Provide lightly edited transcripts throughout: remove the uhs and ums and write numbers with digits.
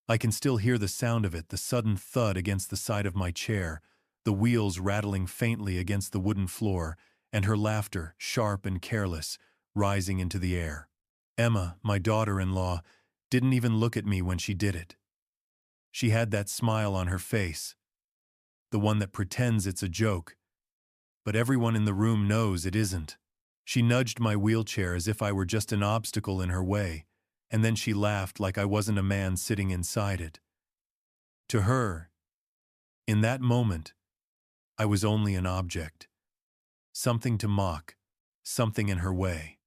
I can still hear the sound of it, the sudden thud against the side of my chair, the wheels rattling faintly against the wooden floor, and her laughter, sharp and careless, rising into the air. Emma, my daughter-in-law, didn't even look at me when she did it. She had that smile on her face, the one that pretends it's a joke, but everyone in the room knows it isn't. She nudged my wheelchair as if I were just an obstacle in her way, and then she laughed like I wasn't a man sitting inside it. To her, in that moment, I was only an object, something to mock, something in her way.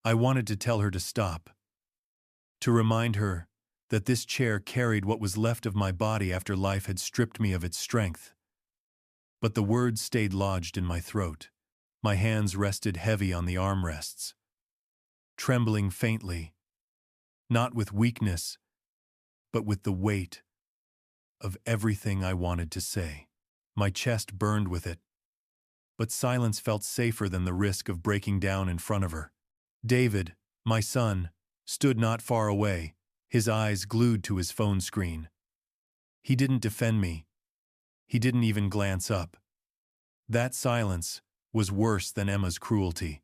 I wanted to tell her to stop, to remind her that this chair carried what was left of my body after life had stripped me of its strength. But the words stayed lodged in my throat. My hands rested heavy on the armrests, trembling faintly, not with weakness, but with the weight of everything I wanted to say. My chest burned with it, but silence felt safer than the risk of breaking down in front of her. David, my son, stood not far away, his eyes glued to his phone screen. He didn't defend me. He didn't even glance up. That silence was worse than Emma's cruelty.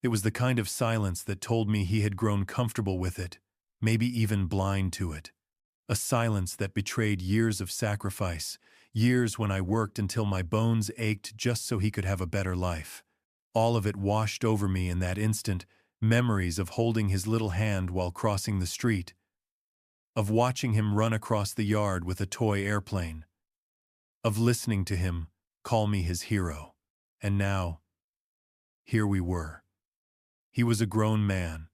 It was the kind of silence that told me he had grown comfortable with it, maybe even blind to it. A silence that betrayed years of sacrifice, years when I worked until my bones ached just so he could have a better life. All of it washed over me in that instant, memories of holding his little hand while crossing the street, of watching him run across the yard with a toy airplane, of listening to him call me his hero. And now, here we were. He was a grown man,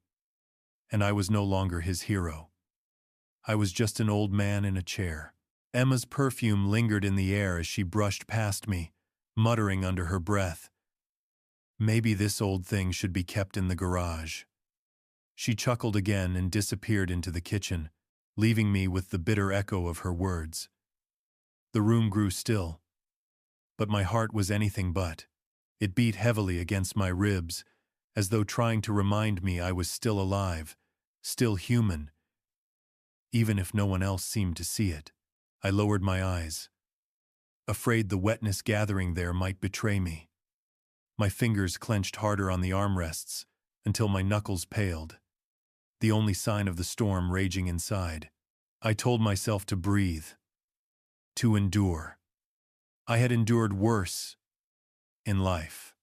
and I was no longer his hero. I was just an old man in a chair. Emma's perfume lingered in the air as she brushed past me, muttering under her breath, "Maybe this old thing should be kept in the garage." She chuckled again and disappeared into the kitchen, leaving me with the bitter echo of her words. The room grew still, but my heart was anything but. It beat heavily against my ribs, as though trying to remind me I was still alive, still human, even if no one else seemed to see it. I lowered my eyes, afraid the wetness gathering there might betray me. My fingers clenched harder on the armrests until my knuckles paled, the only sign of the storm raging inside. I told myself to breathe, to endure. I had endured worse in life,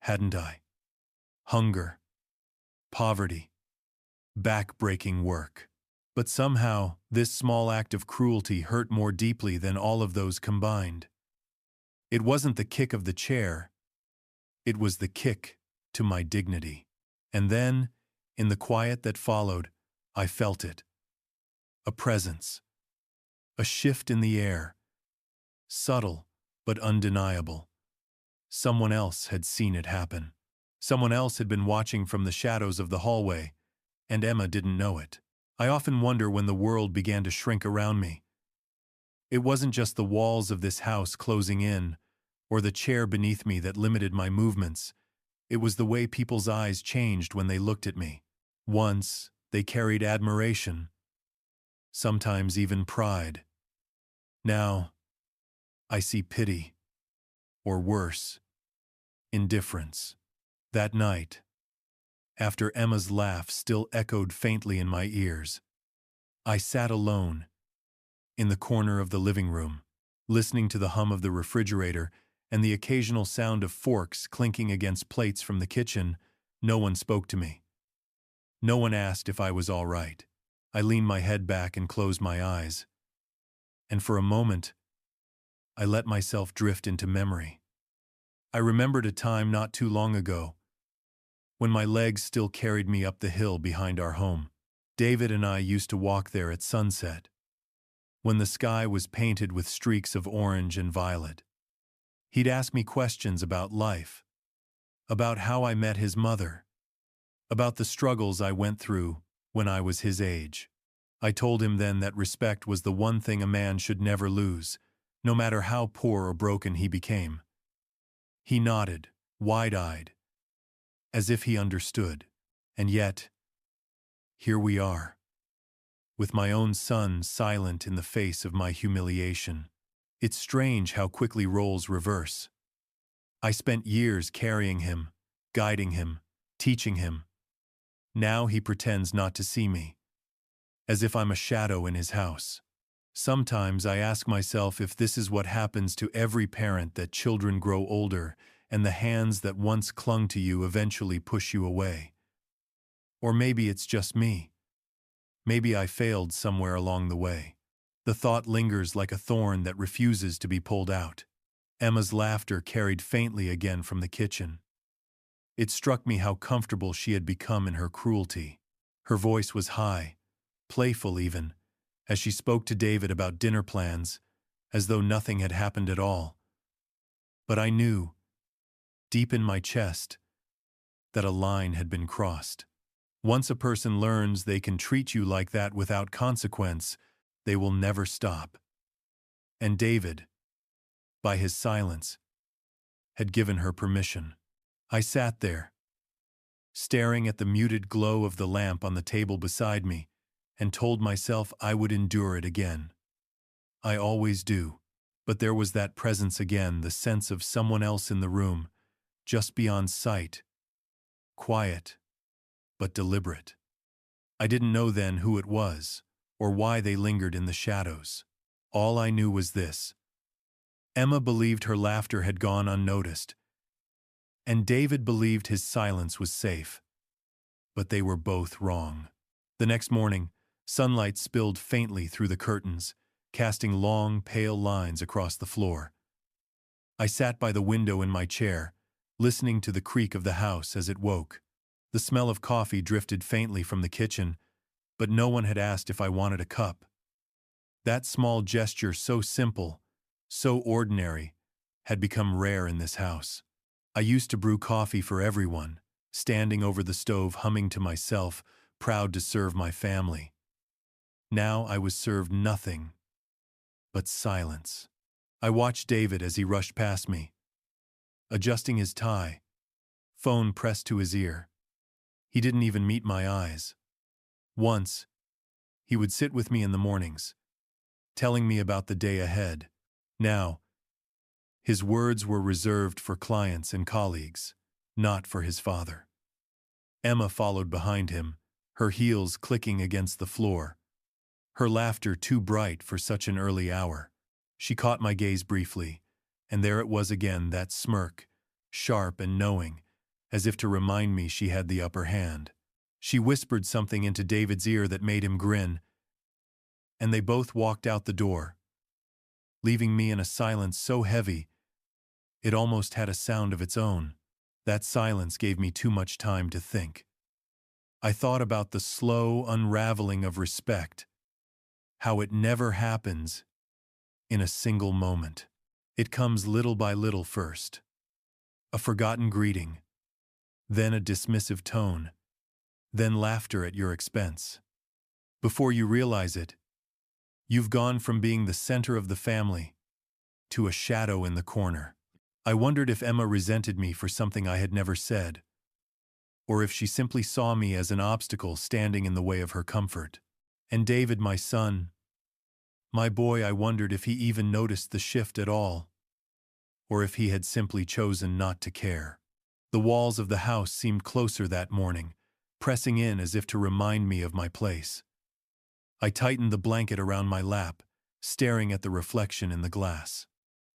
hadn't I? Hunger, poverty, back-breaking work. But somehow, this small act of cruelty hurt more deeply than all of those combined. It wasn't the kick of the chair, it was the kick to my dignity. And then, in the quiet that followed, I felt it. A presence. A shift in the air. Subtle, but undeniable. Someone else had seen it happen. Someone else had been watching from the shadows of the hallway, and Emma didn't know it. I often wonder when the world began to shrink around me. It wasn't just the walls of this house closing in, or the chair beneath me that limited my movements. It was the way people's eyes changed when they looked at me. Once, they carried admiration, sometimes even pride. Now, I see pity, or worse, indifference. That night, after Emma's laugh still echoed faintly in my ears, I sat alone in the corner of the living room, listening to the hum of the refrigerator and the occasional sound of forks clinking against plates from the kitchen. No one spoke to me. No one asked if I was all right. I leaned my head back and closed my eyes. And for a moment, I let myself drift into memory. I remembered a time not too long ago, when my legs still carried me up the hill behind our home. David and I used to walk there at sunset, when the sky was painted with streaks of orange and violet. He'd ask me questions about life, about how I met his mother, about the struggles I went through when I was his age. I told him then that respect was the one thing a man should never lose, no matter how poor or broken he became. He nodded, wide-eyed, as if he understood. And yet, here we are. with my own son silent in the face of my humiliation. It's strange how quickly roles reverse. I spent years carrying him, guiding him, teaching him. Now he pretends not to see me, as if I'm a shadow in his house. Sometimes I ask myself if this is what happens to every parent, that children grow older and the hands that once clung to you eventually push you away. Or maybe it's just me. Maybe I failed somewhere along the way. The thought lingers like a thorn that refuses to be pulled out. Emma's laughter carried faintly again from the kitchen. It struck me how comfortable she had become in her cruelty. Her voice was high, playful even, as she spoke to David about dinner plans, as though nothing had happened at all. But I knew, deep in my chest, that a line had been crossed. Once a person learns they can treat you like that without consequence, they will never stop. And David, by his silence, had given her permission. I sat there, staring at the muted glow of the lamp on the table beside me, and told myself I would endure it again. I always do. But there was that presence again, the sense of someone else in the room, just beyond sight. Quiet, but deliberate. I didn't know then who it was, or why they lingered in the shadows. All I knew was this: Emma believed her laughter had gone unnoticed, and David believed his silence was safe. But they were both wrong. The next morning, sunlight spilled faintly through the curtains, casting long, pale lines across the floor. I sat by the window in my chair, listening to the creak of the house as it woke. The smell of coffee drifted faintly from the kitchen, but no one had asked if I wanted a cup. That small gesture, so simple, so ordinary, had become rare in this house. I used to brew coffee for everyone, standing over the stove humming to myself, proud to serve my family. Now I was served nothing but silence. I watched David as he rushed past me, adjusting his tie, phone pressed to his ear. He didn't even meet my eyes. Once, he would sit with me in the mornings, telling me about the day ahead. Now, his words were reserved for clients and colleagues, not for his father. Emma followed behind him, her heels clicking against the floor, her laughter too bright for such an early hour. She caught my gaze briefly, and there it was again, that smirk, sharp and knowing, as if to remind me she had the upper hand. She whispered something into David's ear that made him grin, and they both walked out the door, leaving me in a silence so heavy it almost had a sound of its own. That silence gave me too much time to think. I thought about the slow unraveling of respect, how it never happens in a single moment. It comes little by little first. A forgotten greeting, then a dismissive tone, then laughter at your expense. Before you realize it, you've gone from being the center of the family to a shadow in the corner. I wondered if Emma resented me for something I had never said, or if she simply saw me as an obstacle standing in the way of her comfort. And David, my son, my boy, I wondered if he even noticed the shift at all, or if he had simply chosen not to care. The walls of the house seemed closer that morning, pressing in as if to remind me of my place. I tightened the blanket around my lap, staring at the reflection in the glass.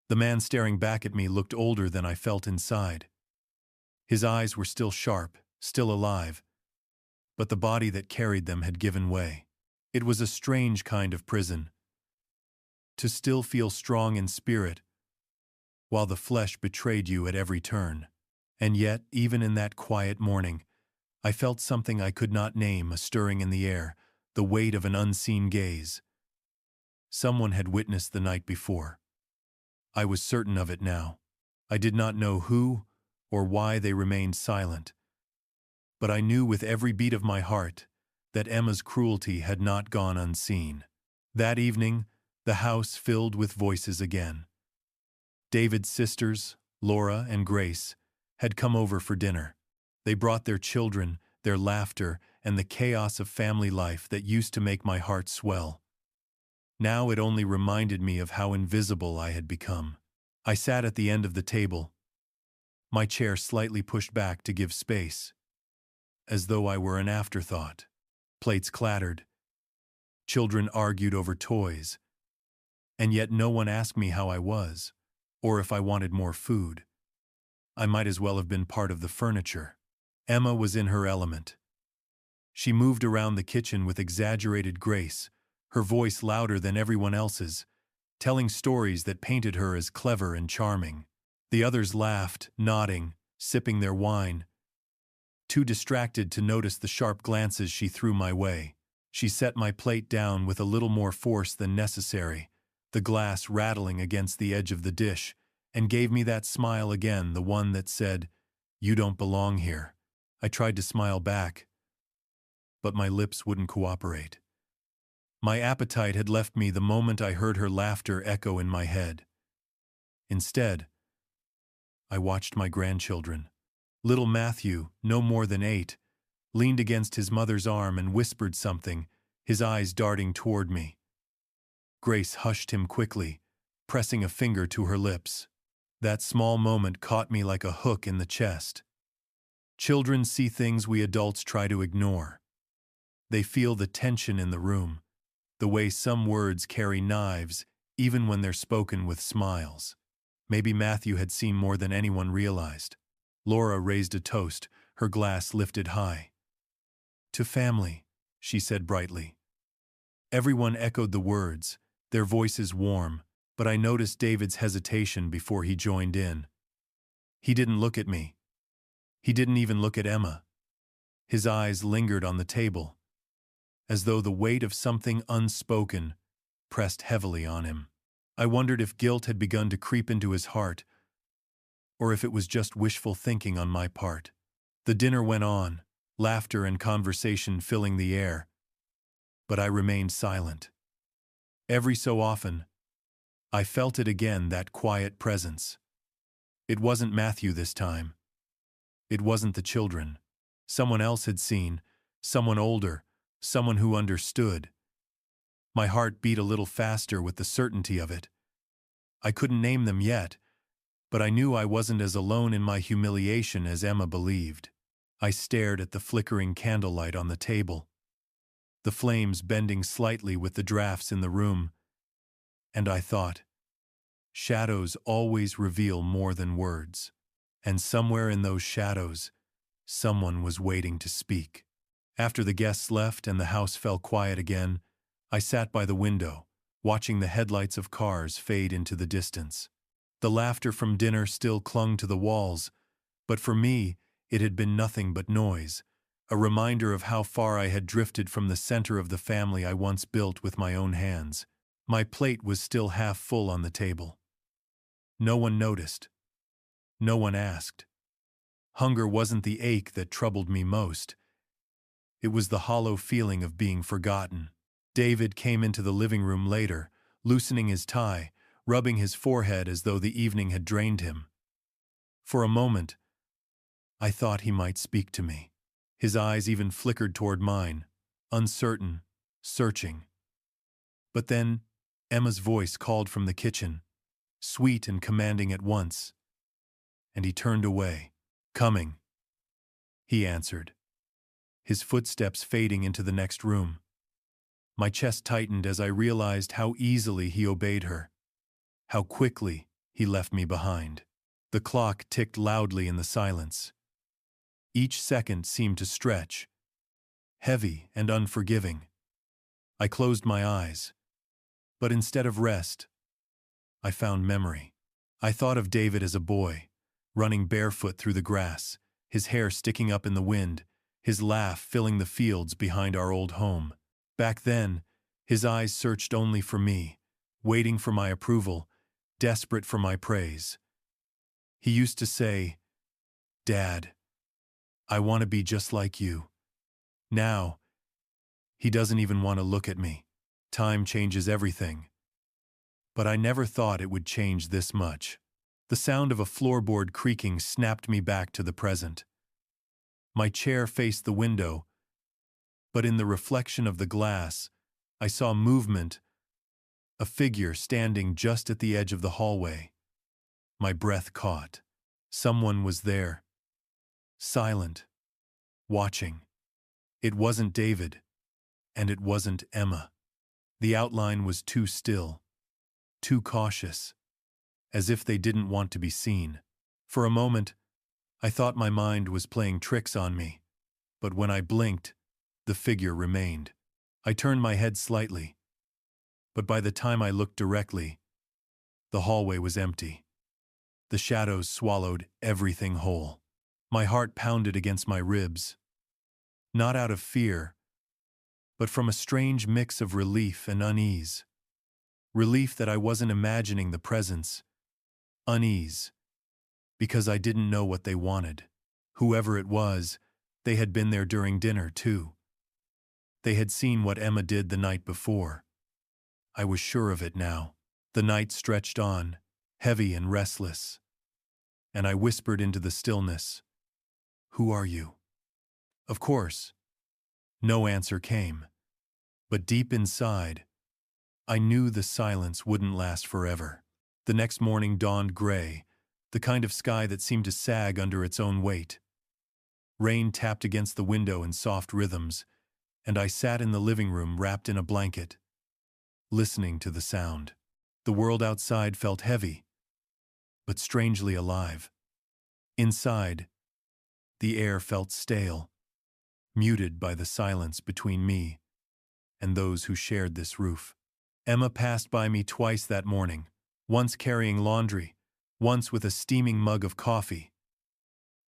The man staring back at me looked older than I felt inside. His eyes were still sharp, still alive, but the body that carried them had given way. It was a strange kind of prison, to still feel strong in spirit, while the flesh betrayed you at every turn. And yet, even in that quiet morning, I felt something I could not name, a stirring in the air, the weight of an unseen gaze. Someone had witnessed the night before. I was certain of it now. I did not know who or why they remained silent, but I knew with every beat of my heart that Emma's cruelty had not gone unseen. That evening, the house filled with voices again. David's sisters, Laura and Grace, had come over for dinner. They brought their children, their laughter, and the chaos of family life that used to make my heart swell. Now it only reminded me of how invisible I had become. I sat at the end of the table, my chair slightly pushed back to give space, as though I were an afterthought. Plates clattered. Children argued over toys. And yet no one asked me how I was, or if I wanted more food. I might as well have been part of the furniture. Emma was in her element. She moved around the kitchen with exaggerated grace, her voice louder than everyone else's, telling stories that painted her as clever and charming. The others laughed, nodding, sipping their wine, too distracted to notice the sharp glances she threw my way. She set my plate down with a little more force than necessary, the glass rattling against the edge of the dish, and gave me that smile again, the one that said, "You don't belong here." I tried to smile back, but my lips wouldn't cooperate. My appetite had left me the moment I heard her laughter echo in my head. Instead, I watched my grandchildren. Little Matthew, no more than 8, leaned against his mother's arm and whispered something, his eyes darting toward me. Grace hushed him quickly, pressing a finger to her lips. That small moment caught me like a hook in the chest. Children see things we adults try to ignore. They feel the tension in the room, the way some words carry knives, even when they're spoken with smiles. Maybe Matthew had seen more than anyone realized. Laura raised a toast, her glass lifted high. "To family," she said brightly. Everyone echoed the words, their voices warm, but I noticed David's hesitation before he joined in. He didn't look at me. He didn't even look at Emma. His eyes lingered on the table, as though the weight of something unspoken pressed heavily on him. I wondered if guilt had begun to creep into his heart, or if it was just wishful thinking on my part. The dinner went on, laughter and conversation filling the air, but I remained silent. Every so often, I felt it again, that quiet presence. It wasn't Matthew this time. It wasn't the children. Someone else had seen, someone older, someone who understood. My heart beat a little faster with the certainty of it. I couldn't name them yet, but I knew I wasn't as alone in my humiliation as Emma believed. I stared at the flickering candlelight on the table, the flames bending slightly with the drafts in the room, and I thought, shadows always reveal more than words, and somewhere in those shadows, someone was waiting to speak. After the guests left and the house fell quiet again, I sat by the window, watching the headlights of cars fade into the distance. The laughter from dinner still clung to the walls, but for me, it had been nothing but noise, a reminder of how far I had drifted from the center of the family I once built with my own hands. My plate was still half full on the table. No one noticed. No one asked. Hunger wasn't the ache that troubled me most. It was the hollow feeling of being forgotten. David came into the living room later, loosening his tie, rubbing his forehead as though the evening had drained him. For a moment, I thought he might speak to me. His eyes even flickered toward mine, uncertain, searching. But then, Emma's voice called from the kitchen, sweet and commanding at once, and he turned away. "Coming," he answered, his footsteps fading into the next room. My chest tightened as I realized how easily he obeyed her, how quickly he left me behind. The clock ticked loudly in the silence. Each second seemed to stretch, heavy and unforgiving. I closed my eyes, but instead of rest, I found memory. I thought of David as a boy, running barefoot through the grass, his hair sticking up in the wind, his laugh filling the fields behind our old home. Back then, his eyes searched only for me, waiting for my approval, desperate for my praise. He used to say, "Dad, I want to be just like you." Now, he doesn't even want to look at me. Time changes everything. But I never thought it would change this much. The sound of a floorboard creaking snapped me back to the present. My chair faced the window, but in the reflection of the glass, I saw movement, a figure standing just at the edge of the hallway. My breath caught. Someone was there, silent, watching. It wasn't David, and it wasn't Emma. The outline was too still, too cautious, as if they didn't want to be seen. For a moment, I thought my mind was playing tricks on me, but when I blinked, the figure remained. I turned my head slightly, but by the time I looked directly, the hallway was empty. The shadows swallowed everything whole. My heart pounded against my ribs, not out of fear, but from a strange mix of relief and unease. Relief that I wasn't imagining the presence. Unease, because I didn't know what they wanted. Whoever it was, they had been there during dinner, too. They had seen what Emma did the night before. I was sure of it now. The night stretched on, heavy and restless, and I whispered into the stillness, "Who are you?" Of course, no answer came, but deep inside, I knew the silence wouldn't last forever. The next morning dawned gray, the kind of sky that seemed to sag under its own weight. Rain tapped against the window in soft rhythms, and I sat in the living room wrapped in a blanket, listening to the sound. The world outside felt heavy, but strangely alive. Inside, the air felt stale, muted by the silence between me and those who shared this roof. Emma passed by me twice that morning, once carrying laundry, once with a steaming mug of coffee.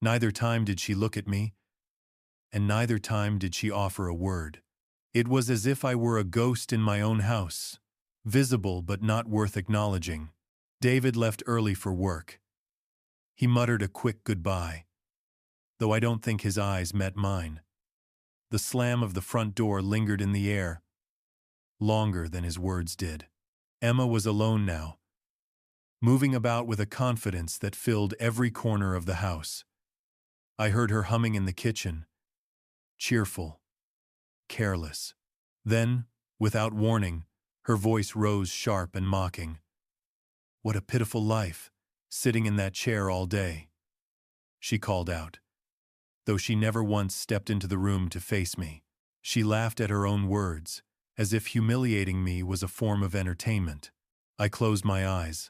Neither time did she look at me, and neither time did she offer a word. It was as if I were a ghost in my own house, visible but not worth acknowledging. David left early for work. He muttered a quick goodbye, though I don't think his eyes met mine. The slam of the front door lingered in the air, longer than his words did. Emma was alone now, moving about with a confidence that filled every corner of the house. I heard her humming in the kitchen, cheerful, careless. Then, without warning, her voice rose sharp and mocking. "What a pitiful life, sitting in that chair all day," she called out, though she never once stepped into the room to face me. She laughed at her own words, as if humiliating me was a form of entertainment. I closed my eyes,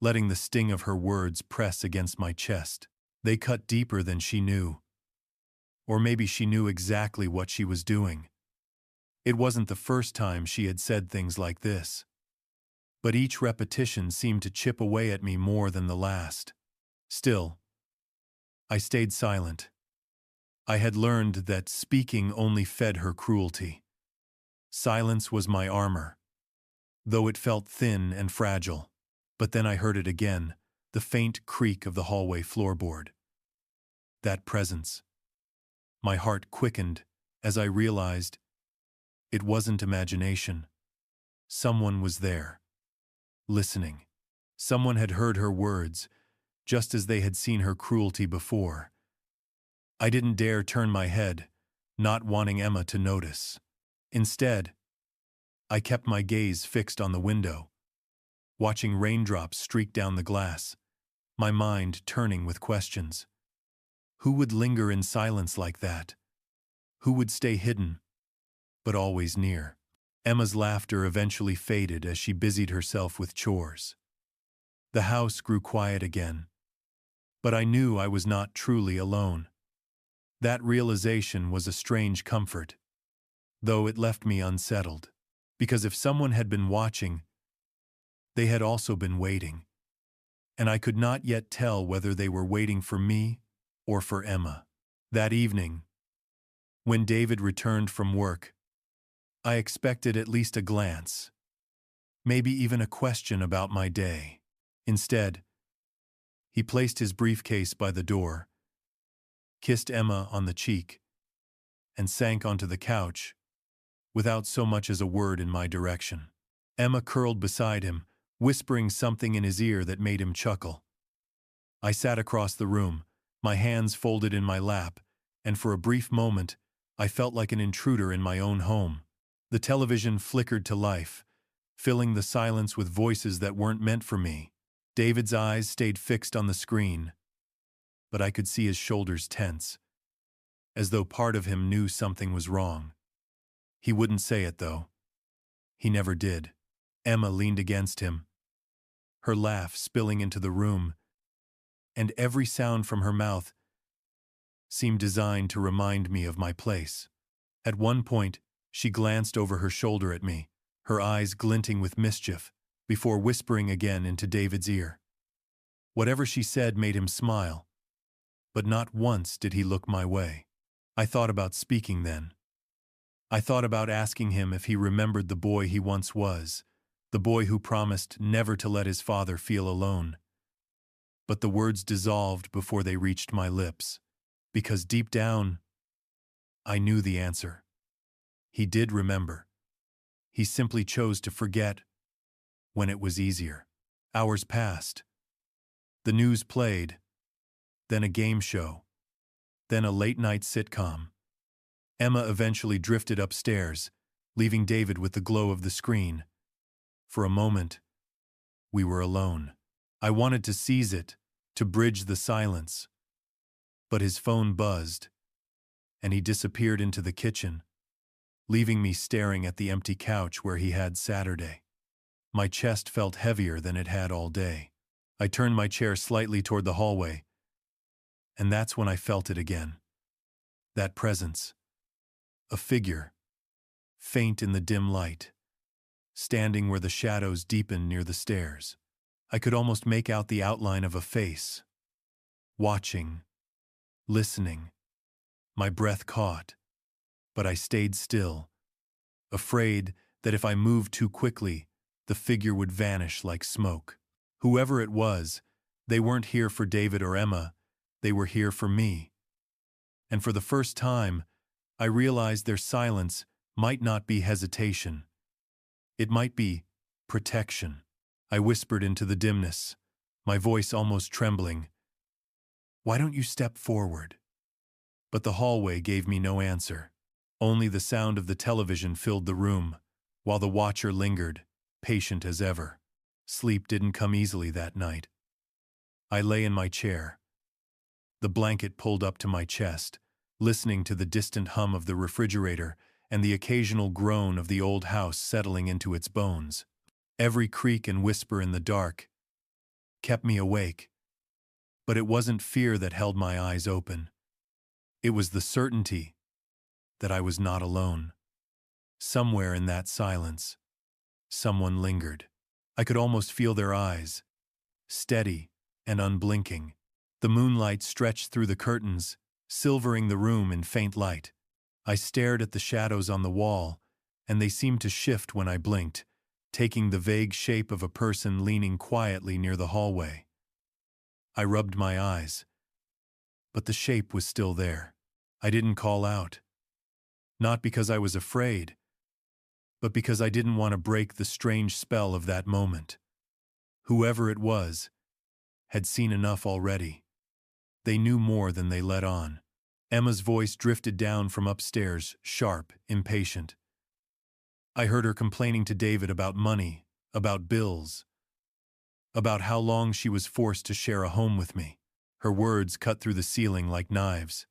letting the sting of her words press against my chest. They cut deeper than she knew. Or maybe she knew exactly what she was doing. It wasn't the first time she had said things like this, but each repetition seemed to chip away at me more than the last. Still, I stayed silent. I had learned that speaking only fed her cruelty. Silence was my armor, though it felt thin and fragile. But then I heard it again, the faint creak of the hallway floorboard. That presence. My heart quickened as I realized it wasn't imagination. Someone was there, listening. Someone had heard her words, just as they had seen her cruelty before. I didn't dare turn my head, not wanting Emma to notice. Instead, I kept my gaze fixed on the window, watching raindrops streak down the glass, my mind turning with questions. Who would linger in silence like that? Who would stay hidden, but always near? Emma's laughter eventually faded as she busied herself with chores. The house grew quiet again, but I knew I was not truly alone. That realization was a strange comfort, though it left me unsettled, because if someone had been watching, they had also been waiting, and I could not yet tell whether they were waiting for me or for Emma. That evening, when David returned from work, I expected at least a glance, maybe even a question about my day. Instead, he placed his briefcase by the door, kissed Emma on the cheek, and sank onto the couch, without so much as a word in my direction. Emma curled beside him, whispering something in his ear that made him chuckle. I sat across the room, my hands folded in my lap, and for a brief moment, I felt like an intruder in my own home. The television flickered to life, filling the silence with voices that weren't meant for me. David's eyes stayed fixed on the screen, but I could see his shoulders tense, as though part of him knew something was wrong. He wouldn't say it, though. He never did. Emma leaned against him, her laugh spilling into the room, and every sound from her mouth seemed designed to remind me of my place. At one point, she glanced over her shoulder at me, her eyes glinting with mischief, before whispering again into David's ear. Whatever she said made him smile, but not once did he look my way. I thought about speaking then. I thought about asking him if he remembered the boy he once was, the boy who promised never to let his father feel alone. But the words dissolved before they reached my lips, because deep down, I knew the answer. He did remember. He simply chose to forget when it was easier. Hours passed. The news played, then a game show, then a late-night sitcom. Emma eventually drifted upstairs, leaving David with the glow of the screen. For a moment, we were alone. I wanted to seize it, to bridge the silence. But his phone buzzed, and he disappeared into the kitchen, leaving me staring at the empty couch where he had Saturday. My chest felt heavier than it had all day. I turned my chair slightly toward the hallway, and that's when I felt it again. That presence. A figure, faint in the dim light, standing where the shadows deepened near the stairs. I could almost make out the outline of a face. Watching, listening. My breath caught, but I stayed still, afraid that if I moved too quickly, the figure would vanish like smoke. Whoever it was, they weren't here for David or Emma, they were here for me. And for the first time, I realized their silence might not be hesitation. It might be protection. I whispered into the dimness, my voice almost trembling. "Why don't you step forward?" But the hallway gave me no answer. Only the sound of the television filled the room, while the watcher lingered, patient as ever. Sleep didn't come easily that night. I lay in my chair, the blanket pulled up to my chest, listening to the distant hum of the refrigerator and the occasional groan of the old house settling into its bones. Every creak and whisper in the dark kept me awake, but it wasn't fear that held my eyes open. It was the certainty that I was not alone. Somewhere in that silence, someone lingered. I could almost feel their eyes, steady and unblinking. The moonlight stretched through the curtains, silvering the room in faint light. I stared at the shadows on the wall, and they seemed to shift when I blinked, taking the vague shape of a person leaning quietly near the hallway. I rubbed my eyes, but the shape was still there. I didn't call out. Not because I was afraid, but because I didn't want to break the strange spell of that moment. Whoever it was had seen enough already. They knew more than they let on. Emma's voice drifted down from upstairs, sharp, impatient. I heard her complaining to David about money, about bills, about how long she was forced to share a home with me. Her words cut through the ceiling like knives.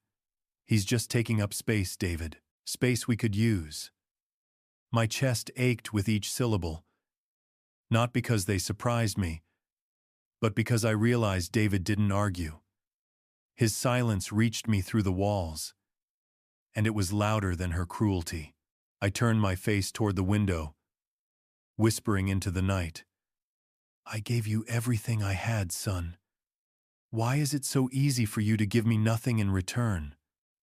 "He's just taking up space, David. Space we could use." My chest ached with each syllable, not because they surprised me, but because I realized David didn't argue. His silence reached me through the walls, and it was louder than her cruelty. I turned my face toward the window, whispering into the night. "I gave you everything I had, son. Why is it so easy for you to give me nothing in return?"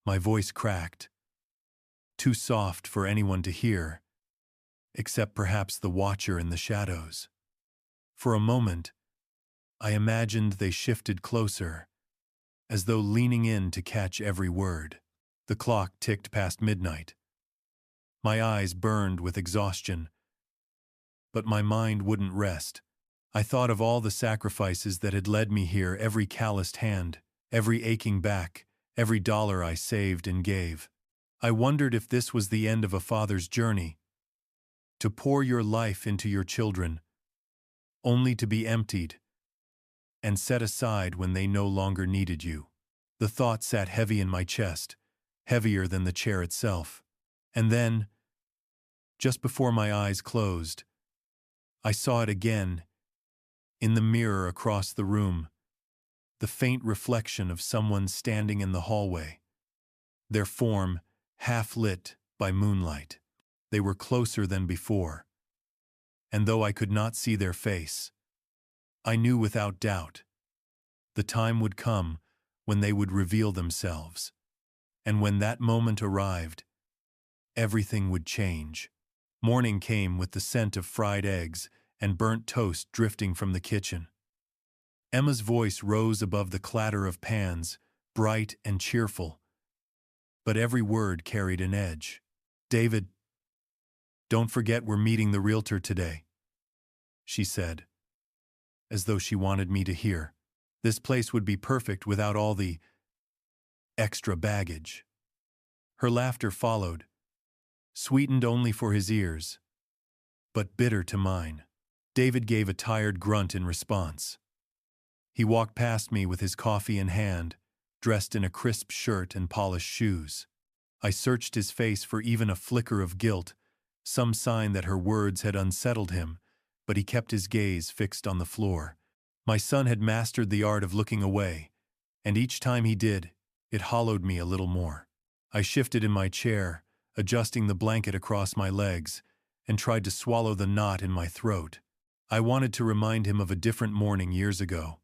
My voice cracked, too soft for anyone to hear, except perhaps the watcher in the shadows. For a moment, I imagined they shifted closer, as though leaning in to catch every word. The clock ticked past midnight. My eyes burned with exhaustion, but my mind wouldn't rest. I thought of all the sacrifices that had led me here, every calloused hand, every aching back, every dollar I saved and gave. I wondered if this was the end of a father's journey, to pour your life into your children, only to be emptied and set aside when they no longer needed you. The thought sat heavy in my chest, heavier than the chair itself. And then, just before my eyes closed, I saw it again, in the mirror across the room, the faint reflection of someone standing in the hallway, their form half lit by moonlight. They were closer than before, and though I could not see their face, I knew without doubt the time would come when they would reveal themselves, and when that moment arrived, everything would change. Morning came with the scent of fried eggs and burnt toast drifting from the kitchen. Emma's voice rose above the clatter of pans, bright and cheerful, but every word carried an edge. "David, don't forget we're meeting the realtor today," she said, as though she wanted me to hear. This place would be perfect without all the extra baggage. Her laughter followed, sweetened only for his ears, but bitter to mine. David gave a tired grunt in response. He walked past me with his coffee in hand, dressed in a crisp shirt and polished shoes. I searched his face for even a flicker of guilt, some sign that her words had unsettled him, but he kept his gaze fixed on the floor. My son had mastered the art of looking away, and each time he did, it hollowed me a little more. I shifted in my chair, adjusting the blanket across my legs, and tried to swallow the knot in my throat. I wanted to remind him of a different morning years ago,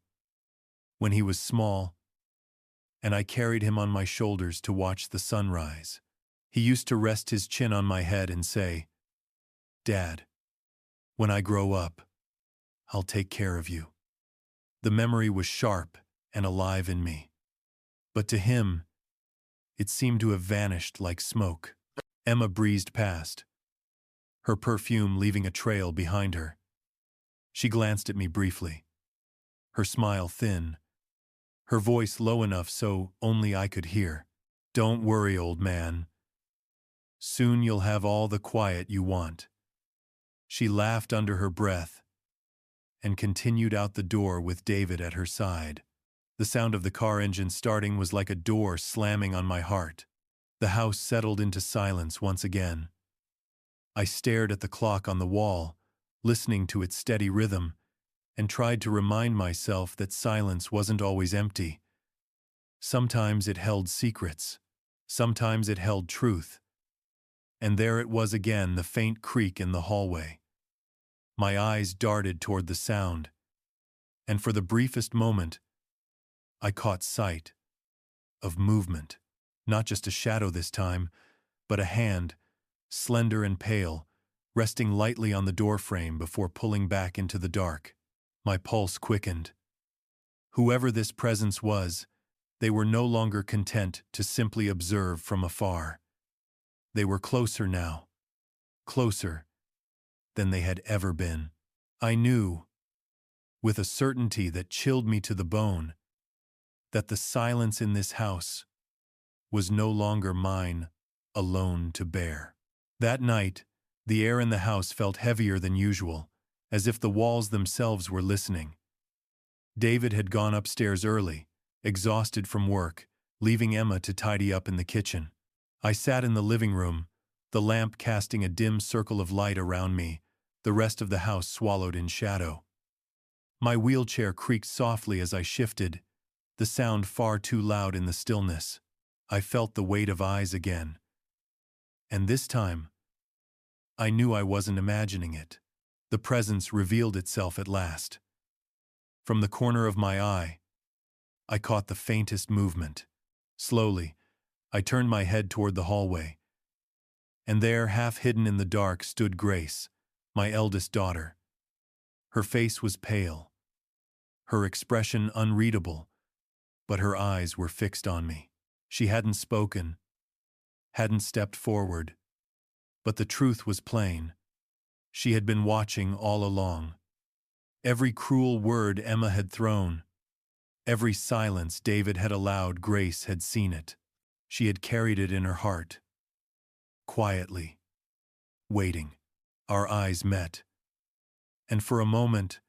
when he was small, and I carried him on my shoulders to watch the sunrise. He used to rest his chin on my head and say, "Dad, when I grow up, I'll take care of you." The memory was sharp and alive in me, but to him, it seemed to have vanished like smoke. Emma breezed past, her perfume leaving a trail behind her. She glanced at me briefly, her smile thin, her voice low enough so only I could hear. "Don't worry, old man. Soon you'll have all the quiet you want." She laughed under her breath and continued out the door with David at her side. The sound of the car engine starting was like a door slamming on my heart. The house settled into silence once again. I stared at the clock on the wall, listening to its steady rhythm, and tried to remind myself that silence wasn't always empty. Sometimes it held secrets. Sometimes it held truth. And there it was again, the faint creak in the hallway. My eyes darted toward the sound, and for the briefest moment, I caught sight of movement. Not just a shadow this time, but a hand, slender and pale, resting lightly on the doorframe before pulling back into the dark. My pulse quickened. Whoever this presence was, they were no longer content to simply observe from afar. They were closer now, closer than they had ever been. I knew, with a certainty that chilled me to the bone, that the silence in this house was no longer mine alone to bear. That night, the air in the house felt heavier than usual, as if the walls themselves were listening. David had gone upstairs early, exhausted from work, leaving Emma to tidy up in the kitchen. I sat in the living room, the lamp casting a dim circle of light around me, the rest of the house swallowed in shadow. My wheelchair creaked softly as I shifted, the sound far too loud in the stillness. I felt the weight of eyes again. And this time, I knew I wasn't imagining it. The presence revealed itself at last. From the corner of my eye, I caught the faintest movement. Slowly, I turned my head toward the hallway. And there, half hidden in the dark, stood Grace, my eldest daughter. Her face was pale, her expression unreadable, but her eyes were fixed on me. She hadn't spoken, hadn't stepped forward, but the truth was plain. She had been watching all along. Every cruel word Emma had thrown, Every silence David had allowed, Grace had seen it. She had carried it in her heart. Quietly, waiting. Our eyes met. And for a moment,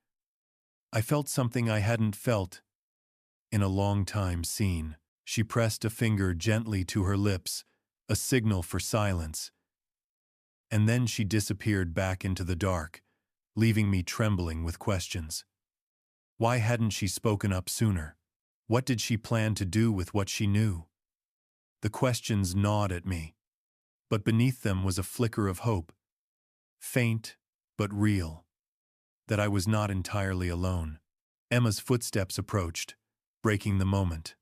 I felt something I hadn't felt in a long time seen. She pressed a finger gently to her lips, a signal for silence. And then she disappeared back into the dark, leaving me trembling with questions. Why hadn't she spoken up sooner? What did she plan to do with what she knew? The questions gnawed at me, but beneath them was a flicker of hope, faint but real, that I was not entirely alone. Emma's footsteps approached, breaking the moment.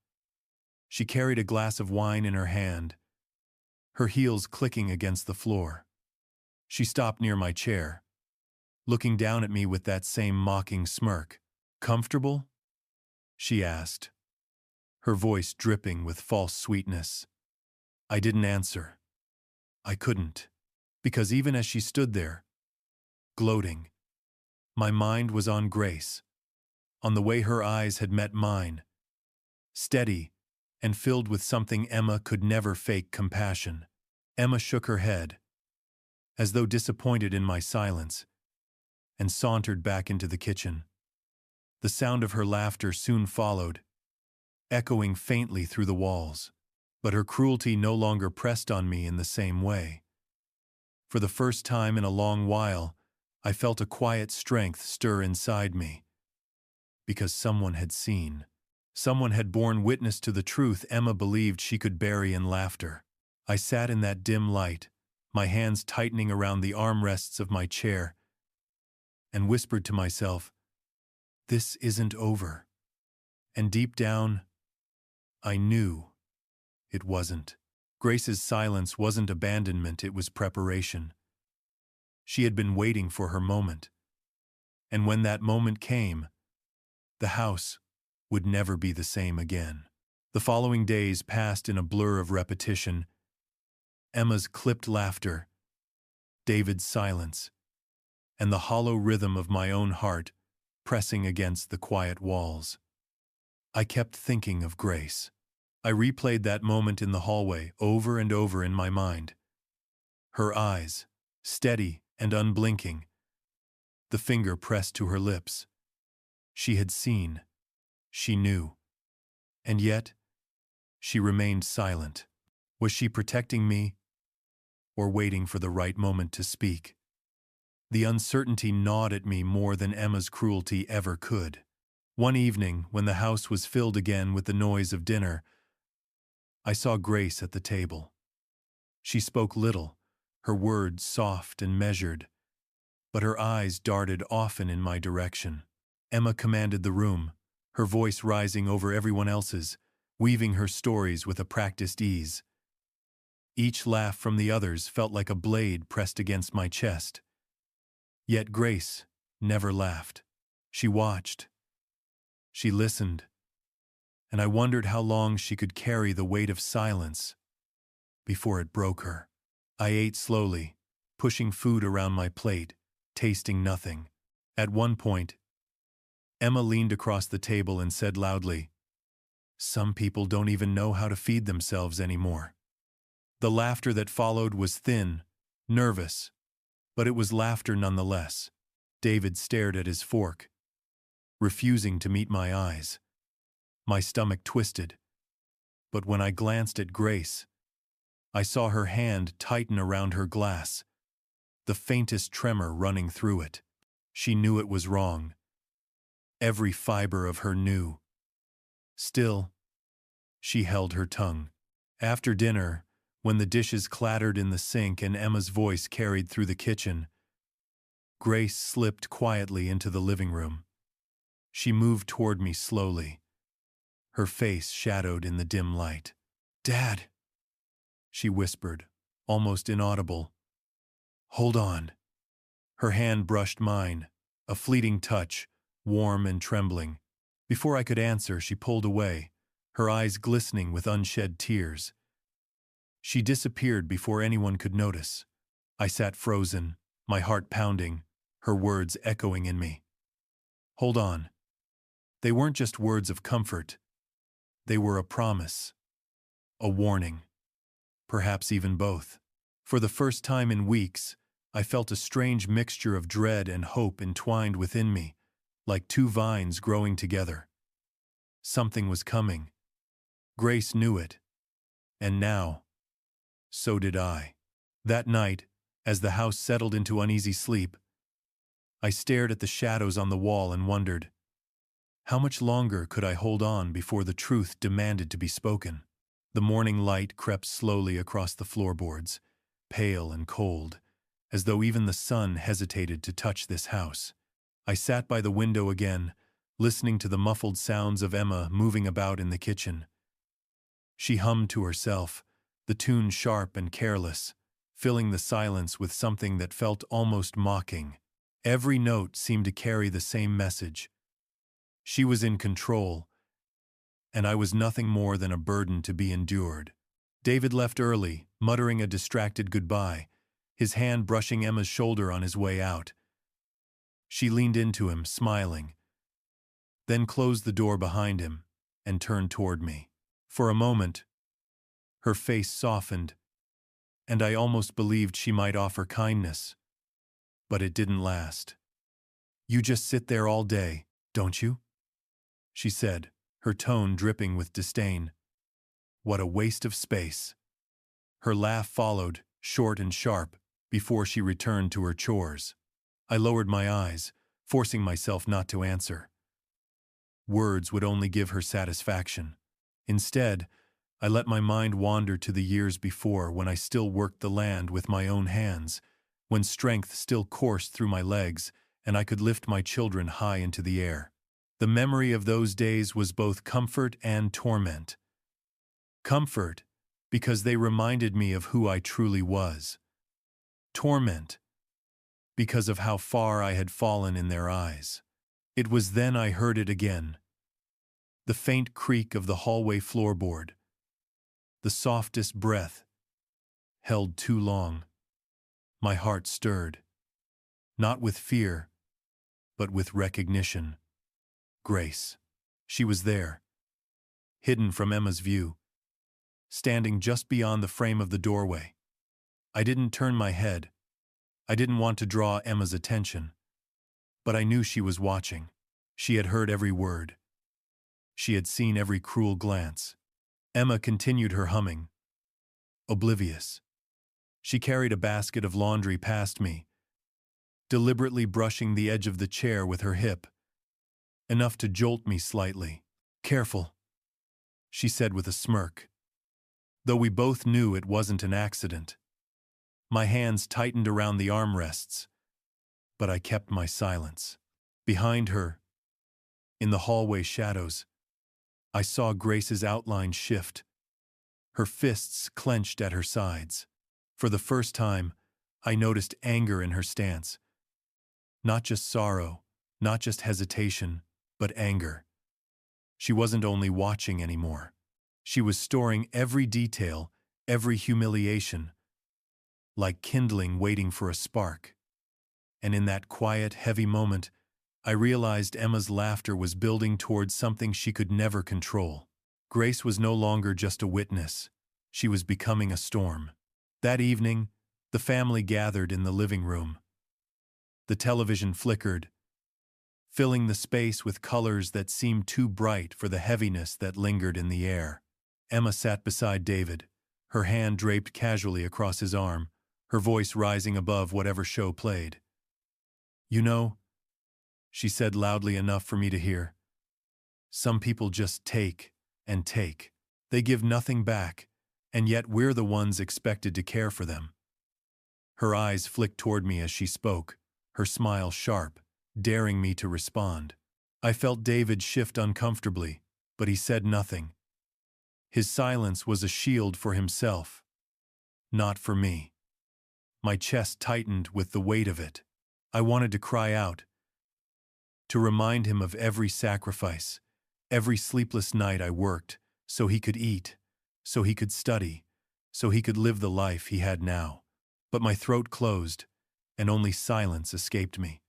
She carried a glass of wine in her hand, her heels clicking against the floor. She stopped near my chair, looking down at me with that same mocking smirk. "Comfortable?" she asked, her voice dripping with false sweetness. I didn't answer. I couldn't, because even as she stood there, gloating, my mind was on Grace, on the way her eyes had met mine, steady and filled with something Emma could never fake: compassion. Emma shook her head, as though disappointed in my silence, and sauntered back into the kitchen. The sound of her laughter soon followed, echoing faintly through the walls. But her cruelty no longer pressed on me in the same way. For the first time in a long while, I felt a quiet strength stir inside me. Because someone had seen. Someone had borne witness to the truth Emma believed she could bury in laughter. I sat in that dim light, my hands tightening around the armrests of my chair, and whispered to myself, "This isn't over." And deep down, I knew it wasn't. Grace's silence wasn't abandonment, it was preparation. She had been waiting for her moment. And when that moment came, the house would never be the same again. The following days passed in a blur of repetition. Emma's clipped laughter, David's silence, and the hollow rhythm of my own heart pressing against the quiet walls. I kept thinking of Grace. I replayed that moment in the hallway over and over in my mind. Her eyes, steady and unblinking, the finger pressed to her lips. She had seen. She knew. And yet, she remained silent. Was she protecting me, or waiting for the right moment to speak? The uncertainty gnawed at me more than Emma's cruelty ever could. One evening, when the house was filled again with the noise of dinner, I saw Grace at the table. She spoke little, her words soft and measured, but her eyes darted often in my direction. Emma commanded the room, her voice rising over everyone else's, weaving her stories with a practiced ease. Each laugh from the others felt like a blade pressed against my chest. Yet Grace never laughed. She watched. She listened. And I wondered how long she could carry the weight of silence before it broke her. I ate slowly, pushing food around my plate, tasting nothing. At one point, Emma leaned across the table and said loudly, "Some people don't even know how to feed themselves anymore." The laughter that followed was thin, nervous, but it was laughter nonetheless. David stared at his fork, refusing to meet my eyes. My stomach twisted, but when I glanced at Grace, I saw her hand tighten around her glass, the faintest tremor running through it. She knew it was wrong. Every fiber of her knew. Still, she held her tongue. After dinner, when the dishes clattered in the sink and Emma's voice carried through the kitchen, Grace slipped quietly into the living room. She moved toward me slowly, her face shadowed in the dim light. "Dad," she whispered, almost inaudible. "Hold on." Her hand brushed mine, a fleeting touch, warm and trembling. Before I could answer, she pulled away, her eyes glistening with unshed tears. She disappeared before anyone could notice. I sat frozen, my heart pounding, her words echoing in me. "Hold on." They weren't just words of comfort. They were a promise, a warning, perhaps even both. For the first time in weeks, I felt a strange mixture of dread and hope entwined within me, like two vines growing together. Something was coming. Grace knew it. And now, so did I. That night, as the house settled into uneasy sleep, I stared at the shadows on the wall and wondered, how much longer could I hold on before the truth demanded to be spoken? The morning light crept slowly across the floorboards, pale and cold, as though even the sun hesitated to touch this house. I sat by the window again, listening to the muffled sounds of Emma moving about in the kitchen. She hummed to herself, the tune sharp and careless, filling the silence with something that felt almost mocking. Every note seemed to carry the same message. She was in control, and I was nothing more than a burden to be endured. David left early, muttering a distracted goodbye, his hand brushing Emma's shoulder on his way out. She leaned into him, smiling, then closed the door behind him and turned toward me. For a moment, her face softened, and I almost believed she might offer kindness. But it didn't last. "You just sit there all day, don't you?" she said, her tone dripping with disdain. "What a waste of space." Her laugh followed, short and sharp, before she returned to her chores. I lowered my eyes, forcing myself not to answer. Words would only give her satisfaction. Instead, I let my mind wander to the years before, when I still worked the land with my own hands, when strength still coursed through my legs and I could lift my children high into the air. The memory of those days was both comfort and torment. Comfort, because they reminded me of who I truly was. Torment, because of how far I had fallen in their eyes. It was then I heard it again. The faint creak of the hallway floorboard. The softest breath. Held too long. My heart stirred. Not with fear, but with recognition. Grace. She was there, hidden from Emma's view, standing just beyond the frame of the doorway. I didn't turn my head. I didn't want to draw Emma's attention. But I knew she was watching. She had heard every word. She had seen every cruel glance. Emma continued her humming, oblivious. She carried a basket of laundry past me, deliberately brushing the edge of the chair with her hip, enough to jolt me slightly. "Careful," she said with a smirk, though we both knew it wasn't an accident. My hands tightened around the armrests, but I kept my silence. Behind her, in the hallway shadows, I saw Grace's outline shift, her fists clenched at her sides. For the first time, I noticed anger in her stance. Not just sorrow, not just hesitation, but anger. She wasn't only watching anymore. She was storing every detail, every humiliation, like kindling waiting for a spark. And in that quiet, heavy moment, I realized Emma's laughter was building towards something she could never control. Grace was no longer just a witness. She was becoming a storm. That evening, the family gathered in the living room. The television flickered, filling the space with colors that seemed too bright for the heaviness that lingered in the air. Emma sat beside David, her hand draped casually across his arm, her voice rising above whatever show played. "You know," she said loudly enough for me to hear, "some people just take and take. They give nothing back, and yet we're the ones expected to care for them." Her eyes flicked toward me as she spoke, her smile sharp, daring me to respond. I felt David shift uncomfortably, but he said nothing. His silence was a shield for himself, not for me. My chest tightened with the weight of it. I wanted to cry out, to remind him of every sacrifice, every sleepless night I worked, so he could eat, so he could study, so he could live the life he had now. But my throat closed, and only silence escaped me.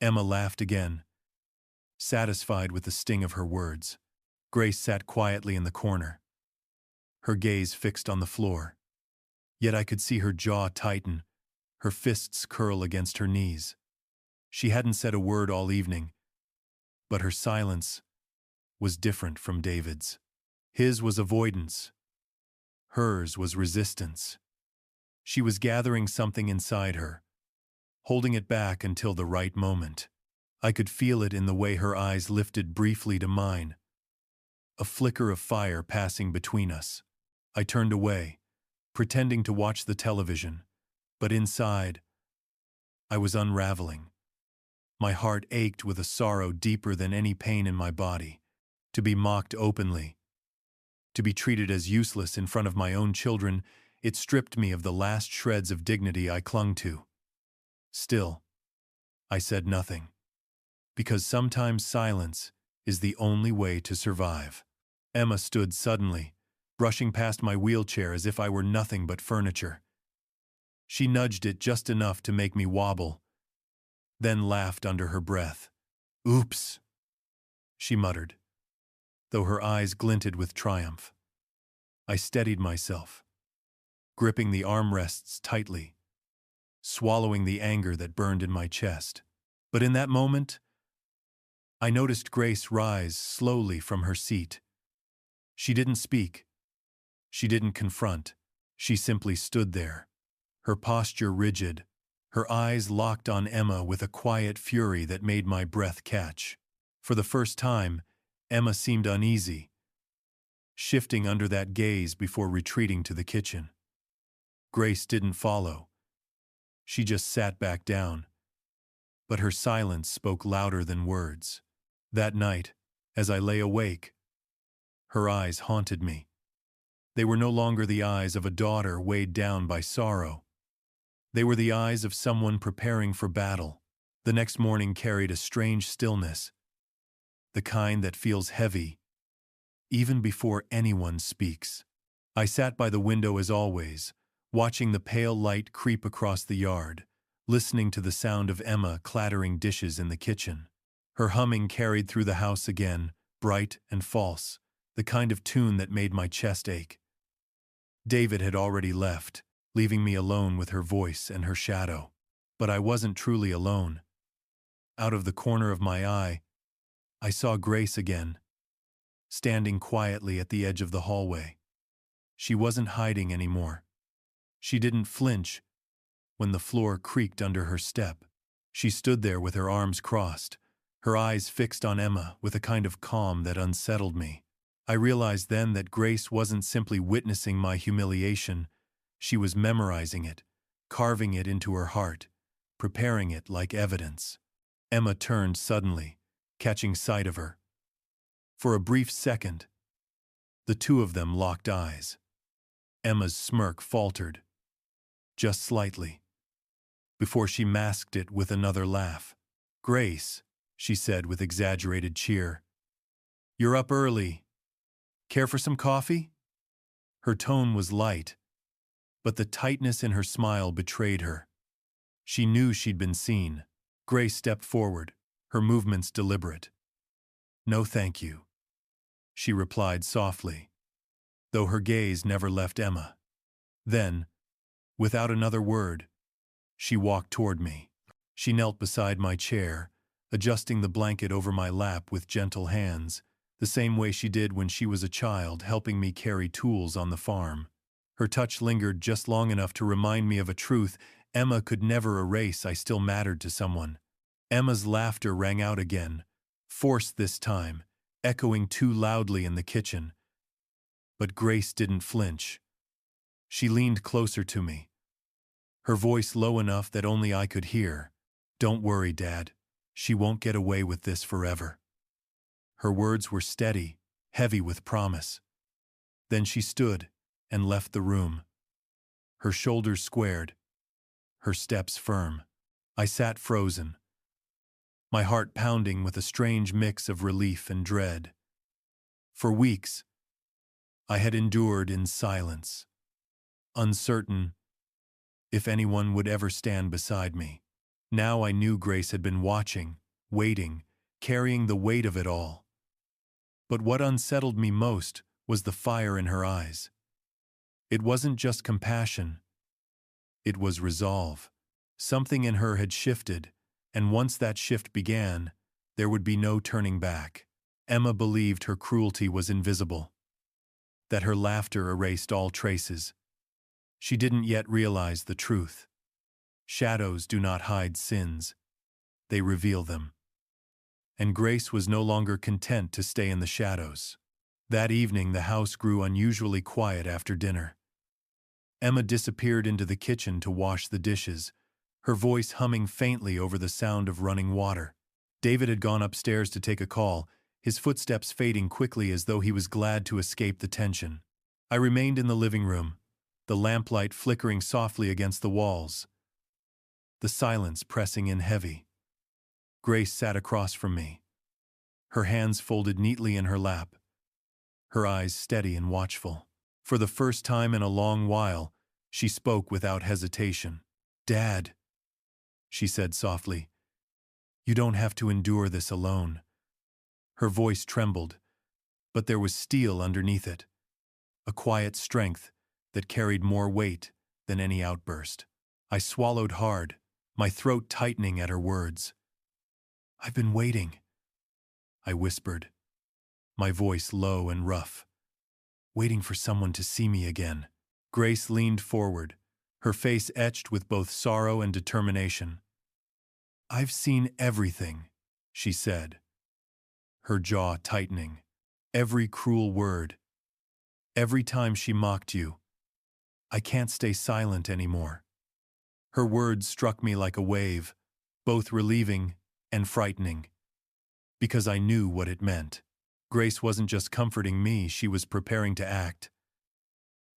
Emma laughed again, satisfied with the sting of her words. Grace sat quietly in the corner, her gaze fixed on the floor. Yet I could see her jaw tighten, her fists curl against her knees. She hadn't said a word all evening, but her silence was different from David's. His was avoidance. Hers was resistance. She was gathering something inside her, holding it back until the right moment. I could feel it in the way her eyes lifted briefly to mine, a flicker of fire passing between us. I turned away, pretending to watch the television, but inside, I was unraveling. My heart ached with a sorrow deeper than any pain in my body. To be mocked openly, to be treated as useless in front of my own children, it stripped me of the last shreds of dignity I clung to. Still, I said nothing, because sometimes silence is the only way to survive. Emma stood suddenly, brushing past my wheelchair as if I were nothing but furniture. She nudged it just enough to make me wobble, then laughed under her breath. "Oops," she muttered, though her eyes glinted with triumph. I steadied myself, gripping the armrests tightly, swallowing the anger that burned in my chest. But in that moment, I noticed Grace rise slowly from her seat. She didn't speak. She didn't confront. She simply stood there, her posture rigid, her eyes locked on Emma with a quiet fury that made my breath catch. For the first time, Emma seemed uneasy, shifting under that gaze before retreating to the kitchen. Grace didn't follow. She just sat back down. But her silence spoke louder than words. That night, as I lay awake, her eyes haunted me. They were no longer the eyes of a daughter weighed down by sorrow. They were the eyes of someone preparing for battle. The next morning carried a strange stillness, the kind that feels heavy, even before anyone speaks. I sat by the window as always, watching the pale light creep across the yard, listening to the sound of Emma clattering dishes in the kitchen. Her humming carried through the house again, bright and false, the kind of tune that made my chest ache. David had already left, leaving me alone with her voice and her shadow. But I wasn't truly alone. Out of the corner of my eye, I saw Grace again, standing quietly at the edge of the hallway. She wasn't hiding anymore. She didn't flinch when the floor creaked under her step. She stood there with her arms crossed, her eyes fixed on Emma with a kind of calm that unsettled me. I realized then that Grace wasn't simply witnessing my humiliation, she was memorizing it, carving it into her heart, preparing it like evidence. Emma turned suddenly, catching sight of her. For a brief second, the two of them locked eyes. Emma's smirk faltered, just slightly, before she masked it with another laugh. "Grace," she said with exaggerated cheer, "you're up early. Care for some coffee?" Her tone was light, but the tightness in her smile betrayed her. She knew she'd been seen. Grace stepped forward, her movements deliberate. "No, thank you," she replied softly, though her gaze never left Emma. Then, without another word, she walked toward me. She knelt beside my chair, adjusting the blanket over my lap with gentle hands, the same way she did when she was a child, helping me carry tools on the farm. Her touch lingered just long enough to remind me of a truth Emma could never erase. I still mattered to someone. Emma's laughter rang out again, forced this time, echoing too loudly in the kitchen. But Grace didn't flinch. She leaned closer to me, her voice low enough that only I could hear. "Don't worry, Dad. She won't get away with this forever." Her words were steady, heavy with promise. Then she stood and left the room, her shoulders squared, her steps firm. I sat frozen, my heart pounding with a strange mix of relief and dread. For weeks, I had endured in silence, uncertain if anyone would ever stand beside me. Now I knew Grace had been watching, waiting, carrying the weight of it all. But what unsettled me most was the fire in her eyes. It wasn't just compassion. It was resolve. Something in her had shifted, and once that shift began, there would be no turning back. Emma believed her cruelty was invisible, that her laughter erased all traces. She didn't yet realize the truth. Shadows do not hide sins. They reveal them. And Grace was no longer content to stay in the shadows. That evening, the house grew unusually quiet after dinner. Emma disappeared into the kitchen to wash the dishes, her voice humming faintly over the sound of running water. David had gone upstairs to take a call, his footsteps fading quickly as though he was glad to escape the tension. I remained in the living room, the lamplight flickering softly against the walls, the silence pressing in heavy. Grace sat across from me, her hands folded neatly in her lap, her eyes steady and watchful. For the first time in a long while, she spoke without hesitation. "Dad," she said softly, "you don't have to endure this alone." Her voice trembled, but there was steel underneath it, a quiet strength that carried more weight than any outburst. I swallowed hard, my throat tightening at her words. "I've been waiting," I whispered, my voice low and rough, "waiting for someone to see me again." Grace leaned forward, her face etched with both sorrow and determination. "I've seen everything," she said, her jaw tightening. "Every cruel word. Every time she mocked you. I can't stay silent anymore." Her words struck me like a wave, both relieving and frightening, because I knew what it meant. Grace wasn't just comforting me, she was preparing to act.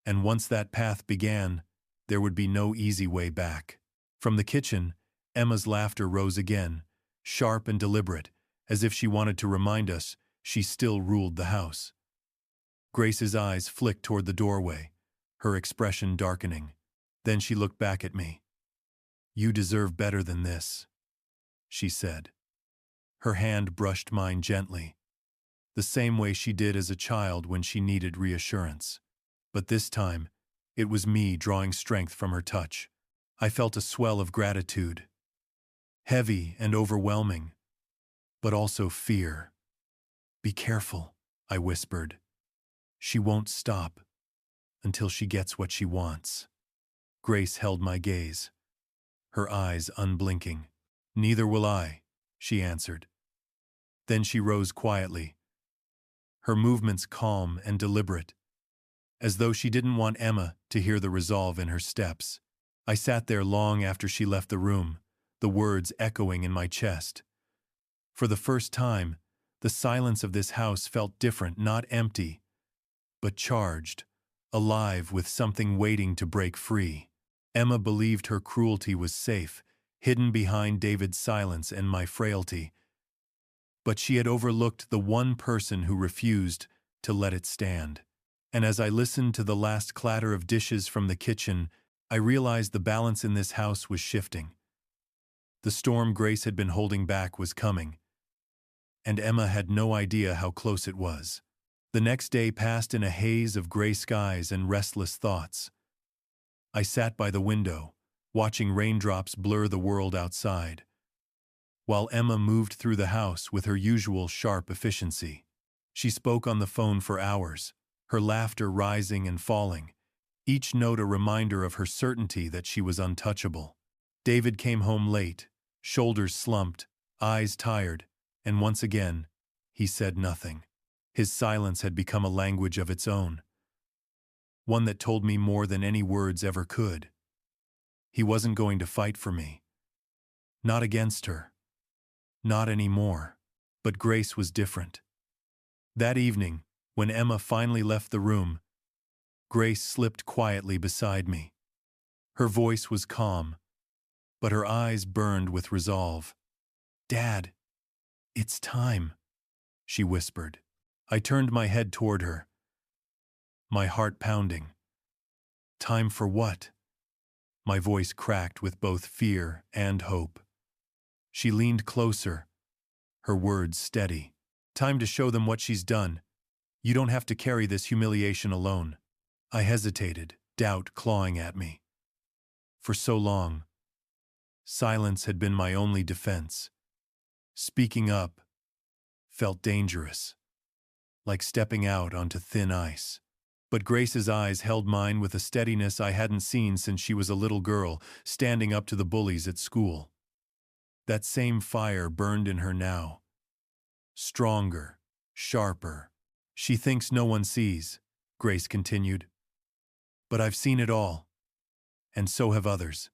And once that path began, there would be no easy way back. From the kitchen, Emma's laughter rose again, sharp and deliberate, as if she wanted to remind us she still ruled the house. Grace's eyes flicked toward the doorway, her expression darkening. Then she looked back at me. "You deserve better than this," she said. Her hand brushed mine gently, the same way she did as a child when she needed reassurance. But this time, it was me drawing strength from her touch. I felt a swell of gratitude, heavy and overwhelming, but also fear. "Be careful," I whispered. "She won't stop until she gets what she wants." Grace held my gaze, her eyes unblinking. "Neither will I," she answered. Then she rose quietly, her movements calm and deliberate, as though she didn't want Emma to hear the resolve in her steps. I sat there long after she left the room, the words echoing in my chest. For the first time, the silence of this house felt different, not empty, but charged, alive with something waiting to break free. Emma believed her cruelty was safe, hidden behind David's silence and my frailty, but she had overlooked the one person who refused to let it stand. And as I listened to the last clatter of dishes from the kitchen, I realized the balance in this house was shifting. The storm Grace had been holding back was coming, and Emma had no idea how close it was. The next day passed in a haze of gray skies and restless thoughts. I sat by the window, watching raindrops blur the world outside, while Emma moved through the house with her usual sharp efficiency. She spoke on the phone for hours, her laughter rising and falling, each note a reminder of her certainty that she was untouchable. David came home late, shoulders slumped, eyes tired, and once again, he said nothing. His silence had become a language of its own, one that told me more than any words ever could. He wasn't going to fight for me. Not against her. Not anymore. But Grace was different. That evening, when Emma finally left the room, Grace slipped quietly beside me. Her voice was calm, but her eyes burned with resolve. "Dad, it's time," she whispered. I turned my head toward her, my heart pounding. "Time for what?" My voice cracked with both fear and hope. She leaned closer, her words steady. Time to show them what she's done. You don't have to carry this humiliation alone. I hesitated, doubt clawing at me. For so long, silence had been my only defense. Speaking up felt dangerous, like stepping out onto thin ice. But Grace's eyes held mine with a steadiness I hadn't seen since she was a little girl, standing up to the bullies at school. That same fire burned in her now. Stronger, sharper. She thinks no one sees, Grace continued. But I've seen it all. And so have others.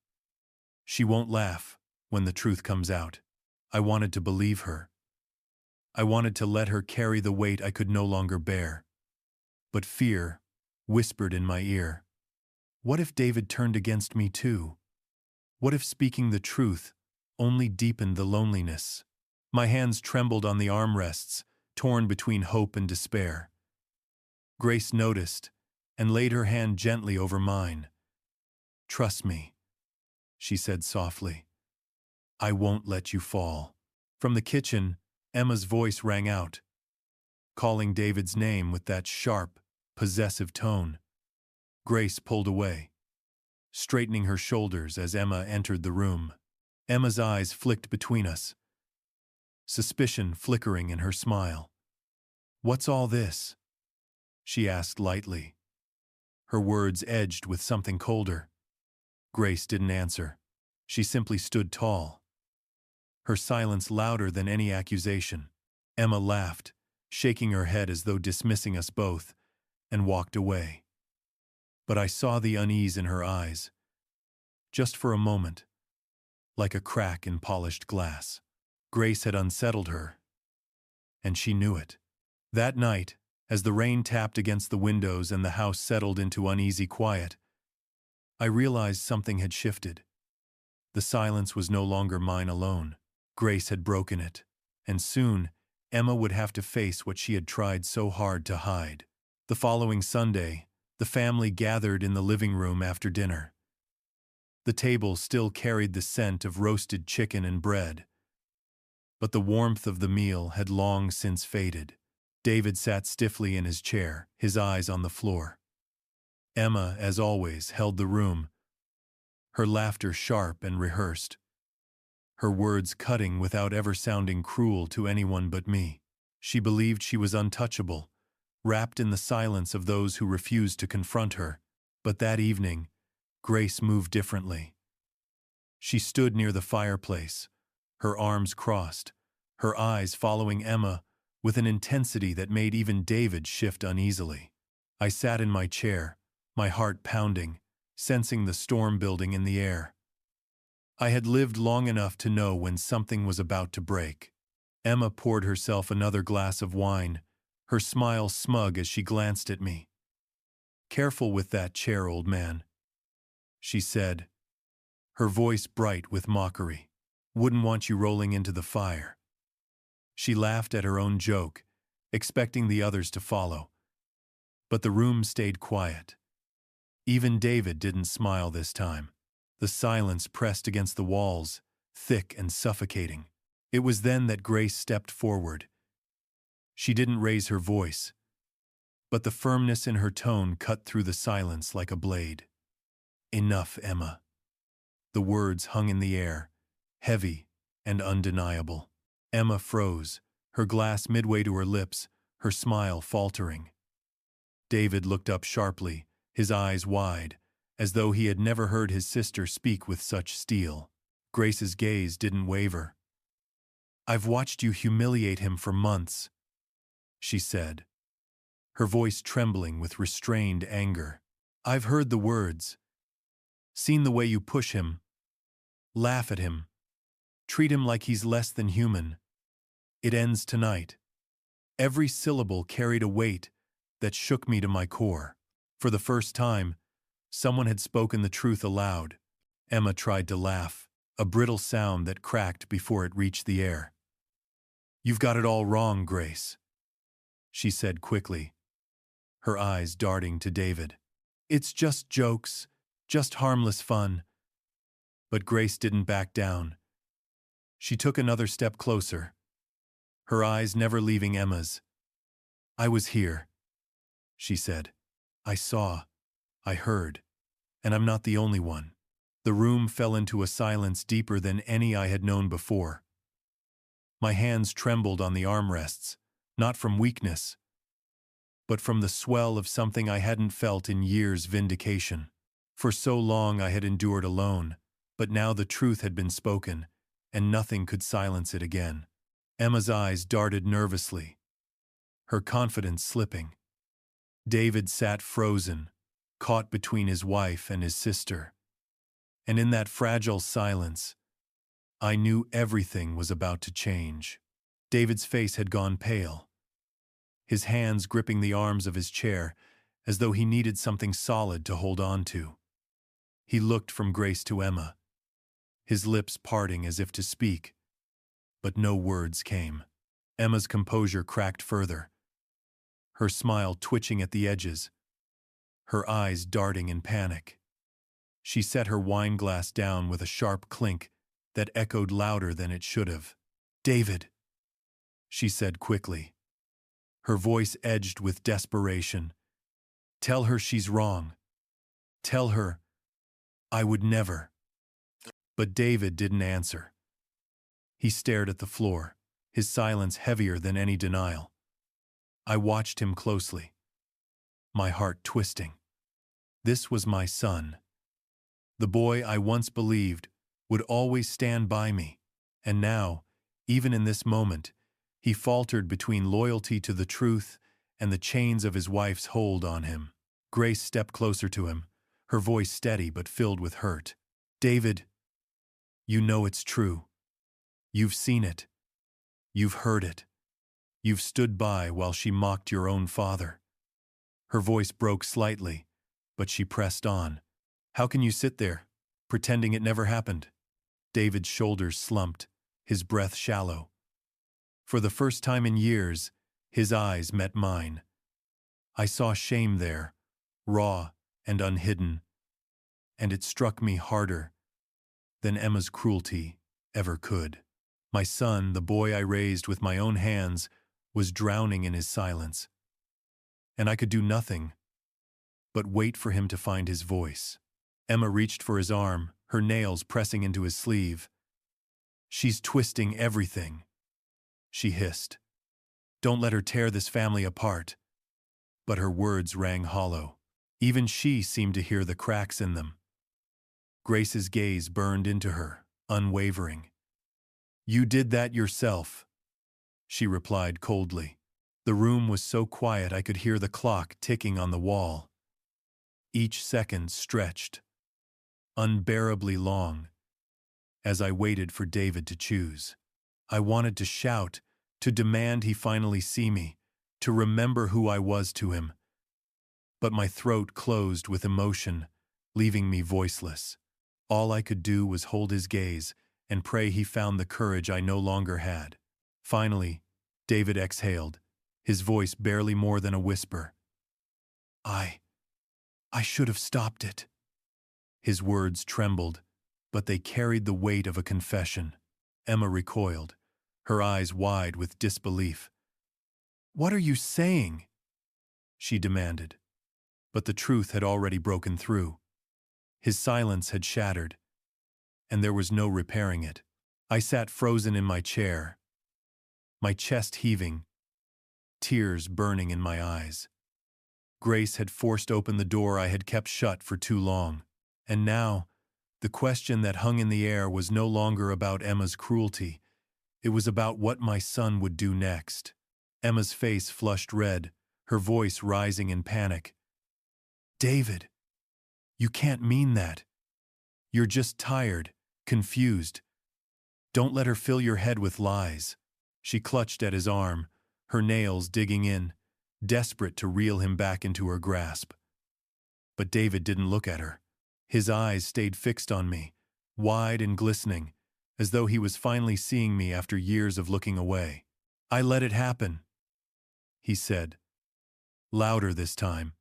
She won't laugh when the truth comes out. I wanted to believe her. I wanted to let her carry the weight I could no longer bear. But fear whispered in my ear. What if David turned against me too? What if speaking the truth only deepened the loneliness? My hands trembled on the armrests, torn between hope and despair. Grace noticed and laid her hand gently over mine. Trust me, she said softly. I won't let you fall. From the kitchen, Emma's voice rang out, calling David's name with that sharp, possessive tone. Grace pulled away, straightening her shoulders as Emma entered the room. Emma's eyes flicked between us, suspicion flickering in her smile. What's all this? She asked lightly, her words edged with something colder. Grace didn't answer. She simply stood tall, her silence louder than any accusation. Emma laughed, shaking her head as though dismissing us both, and walked away. But I saw the unease in her eyes, just for a moment, like a crack in polished glass. Grace had unsettled her, and she knew it. That night, as the rain tapped against the windows and the house settled into uneasy quiet, I realized something had shifted. The silence was no longer mine alone. Grace had broken it, and soon Emma would have to face what she had tried so hard to hide. The following Sunday, the family gathered in the living room after dinner. The table still carried the scent of roasted chicken and bread, but the warmth of the meal had long since faded. David sat stiffly in his chair, his eyes on the floor. Emma, as always, held the room, her laughter sharp and rehearsed, her words cutting without ever sounding cruel to anyone but me. She believed she was untouchable, wrapped in the silence of those who refused to confront her. But that evening, Grace moved differently. She stood near the fireplace, her arms crossed, her eyes following Emma with an intensity that made even David shift uneasily. I sat in my chair, my heart pounding, sensing the storm building in the air. I had lived long enough to know when something was about to break. Emma poured herself another glass of wine, her smile smug as she glanced at me. "Careful with that chair, old man," she said, her voice bright with mockery. "Wouldn't want you rolling into the fire." She laughed at her own joke, expecting the others to follow. But the room stayed quiet. Even David didn't smile this time. The silence pressed against the walls, thick and suffocating. It was then that Grace stepped forward. She didn't raise her voice, but the firmness in her tone cut through the silence like a blade. "Enough, Emma." The words hung in the air, heavy and undeniable. Emma froze, her glass midway to her lips, her smile faltering. David looked up sharply, his eyes wide, as though he had never heard his sister speak with such steel. Grace's gaze didn't waver. "I've watched you humiliate him for months," she said, her voice trembling with restrained anger. "I've heard the words, seen the way you push him, laugh at him, treat him like he's less than human. It ends tonight." Every syllable carried a weight that shook me to my core. For the first time, someone had spoken the truth aloud. Emma tried to laugh, a brittle sound that cracked before it reached the air. "You've got it all wrong, Grace," she said quickly, her eyes darting to David. "It's just jokes, just harmless fun." But Grace didn't back down. She took another step closer, her eyes never leaving Emma's. "I was here," she said. "I saw, I heard, and I'm not the only one." The room fell into a silence deeper than any I had known before. My hands trembled on the armrests, not from weakness, but from the swell of something I hadn't felt in years: vindication. For so long I had endured alone, but now the truth had been spoken, and nothing could silence it again. Emma's eyes darted nervously, her confidence slipping. David sat frozen, caught between his wife and his sister. And in that fragile silence, I knew everything was about to change. David's face had gone pale, his hands gripping the arms of his chair as though he needed something solid to hold on to. He looked from Grace to Emma, his lips parting as if to speak, but no words came. Emma's composure cracked further, her smile twitching at the edges, her eyes darting in panic. She set her wine glass down with a sharp clink that echoed louder than it should have. "David," she said quickly, her voice edged with desperation. "Tell her she's wrong. Tell her I would never." But David didn't answer. He stared at the floor, his silence heavier than any denial. I watched him closely, my heart twisting. This was my son, the boy I once believed would always stand by me, and now, even in this moment, he faltered between loyalty to the truth and the chains of his wife's hold on him. Grace stepped closer to him, her voice steady but filled with hurt. "David, you know it's true. You've seen it. You've heard it. You've stood by while she mocked your own father." Her voice broke slightly, but she pressed on. "How can you sit there, pretending it never happened?" David's shoulders slumped, his breath shallow. For the first time in years, his eyes met mine. I saw shame there, raw and unhidden, and it struck me harder than Emma's cruelty ever could. My son, the boy I raised with my own hands, was drowning in his silence, and I could do nothing but wait for him to find his voice. Emma reached for his arm, her nails pressing into his sleeve. "She's twisting everything," she hissed. "Don't let her tear this family apart." But her words rang hollow. Even she seemed to hear the cracks in them. Grace's gaze burned into her, unwavering. "You did that yourself," she replied coldly. The room was so quiet I could hear the clock ticking on the wall. Each second stretched, unbearably long, as I waited for David to choose. I wanted to shout, to demand he finally see me, to remember who I was to him. But my throat closed with emotion, leaving me voiceless. All I could do was hold his gaze and pray he found the courage I no longer had. Finally, David exhaled, his voice barely more than a whisper. I should have stopped it." His words trembled, but they carried the weight of a confession. Emma recoiled, her eyes wide with disbelief. "What are you saying?" she demanded. But the truth had already broken through. His silence had shattered, and there was no repairing it. I sat frozen in my chair, my chest heaving, tears burning in my eyes. Grace had forced open the door I had kept shut for too long, and now, the question that hung in the air was no longer about Emma's cruelty. It was about what my son would do next. Emma's face flushed red, her voice rising in panic. "David, you can't mean that. You're just tired, confused. Don't let her fill your head with lies." She clutched at his arm, her nails digging in, desperate to reel him back into her grasp. But David didn't look at her. His eyes stayed fixed on me, wide and glistening, as though he was finally seeing me after years of looking away. "I let it happen," he said, louder this time,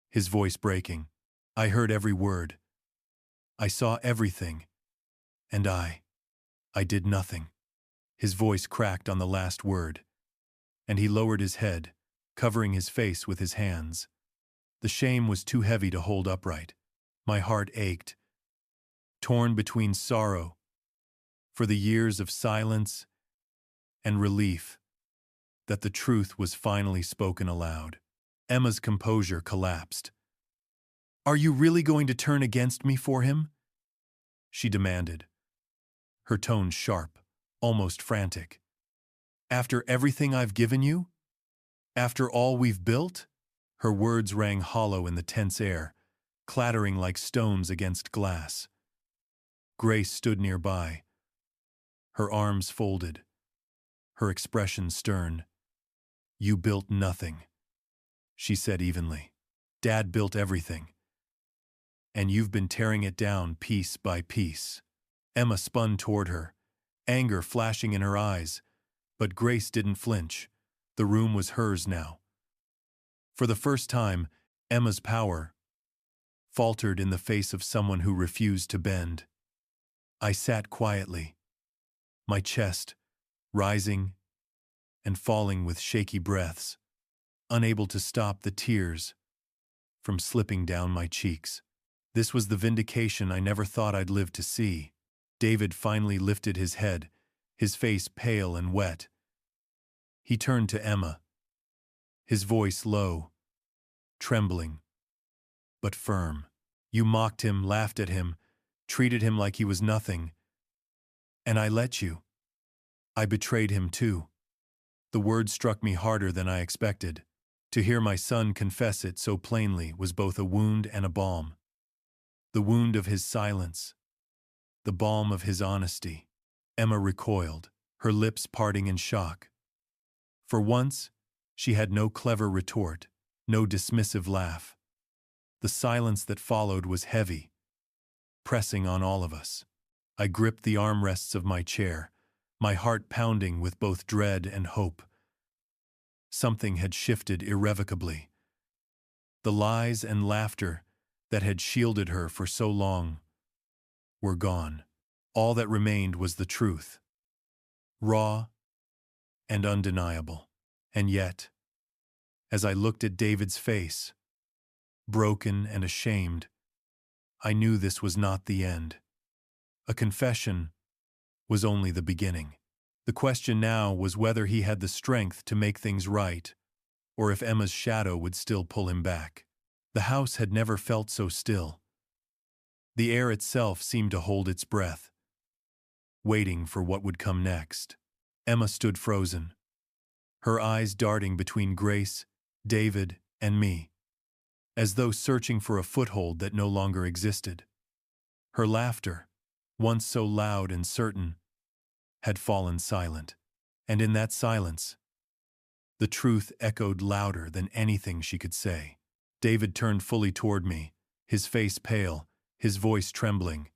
his voice breaking. "I heard every word. I saw everything, and I did nothing." His voice cracked on the last word, and he lowered his head, covering his face with his hands. The shame was too heavy to hold upright. My heart ached, torn between sorrow for the years of silence and relief that the truth was finally spoken aloud. Emma's composure collapsed. "Are you really going to turn against me for him?" she demanded, her tone sharp, almost frantic. "After everything I've given you? After all we've built?" Her words rang hollow in the tense air, clattering like stones against glass. Grace stood nearby, her arms folded, her expression stern. "You built nothing," she said evenly. "Dad built everything, and you've been tearing it down piece by piece." Emma spun toward her, anger flashing in her eyes, but Grace didn't flinch. The room was hers now. For the first time, Emma's power faltered in the face of someone who refused to bend. I sat quietly, my chest rising and falling with shaky breaths, unable to stop the tears from slipping down my cheeks. This was the vindication I never thought I'd live to see. David finally lifted his head, his face pale and wet. He turned to Emma, his voice low, trembling, but firm. "You mocked him, laughed at him, treated him like he was nothing. And I let you. I betrayed him too." The word struck me harder than I expected. To hear my son confess it so plainly was both a wound and a balm. The wound of his silence, the balm of his honesty. Emma recoiled, her lips parting in shock. For once, she had no clever retort, no dismissive laugh. The silence that followed was heavy, pressing on all of us. I gripped the armrests of my chair, my heart pounding with both dread and hope. Something had shifted irrevocably. The lies and laughter that had shielded her for so long were gone. All that remained was the truth, raw and undeniable. And yet, as I looked at David's face, broken and ashamed, I knew this was not the end. A confession was only the beginning. The question now was whether he had the strength to make things right, or if Emma's shadow would still pull him back. The house had never felt so still. The air itself seemed to hold its breath, waiting for what would come next. Emma stood frozen, her eyes darting between Grace, David, and me, as though searching for a foothold that no longer existed. Her laughter, once so loud and certain, had fallen silent, and in that silence, the truth echoed louder than anything she could say. David turned fully toward me, his face pale, his voice trembling.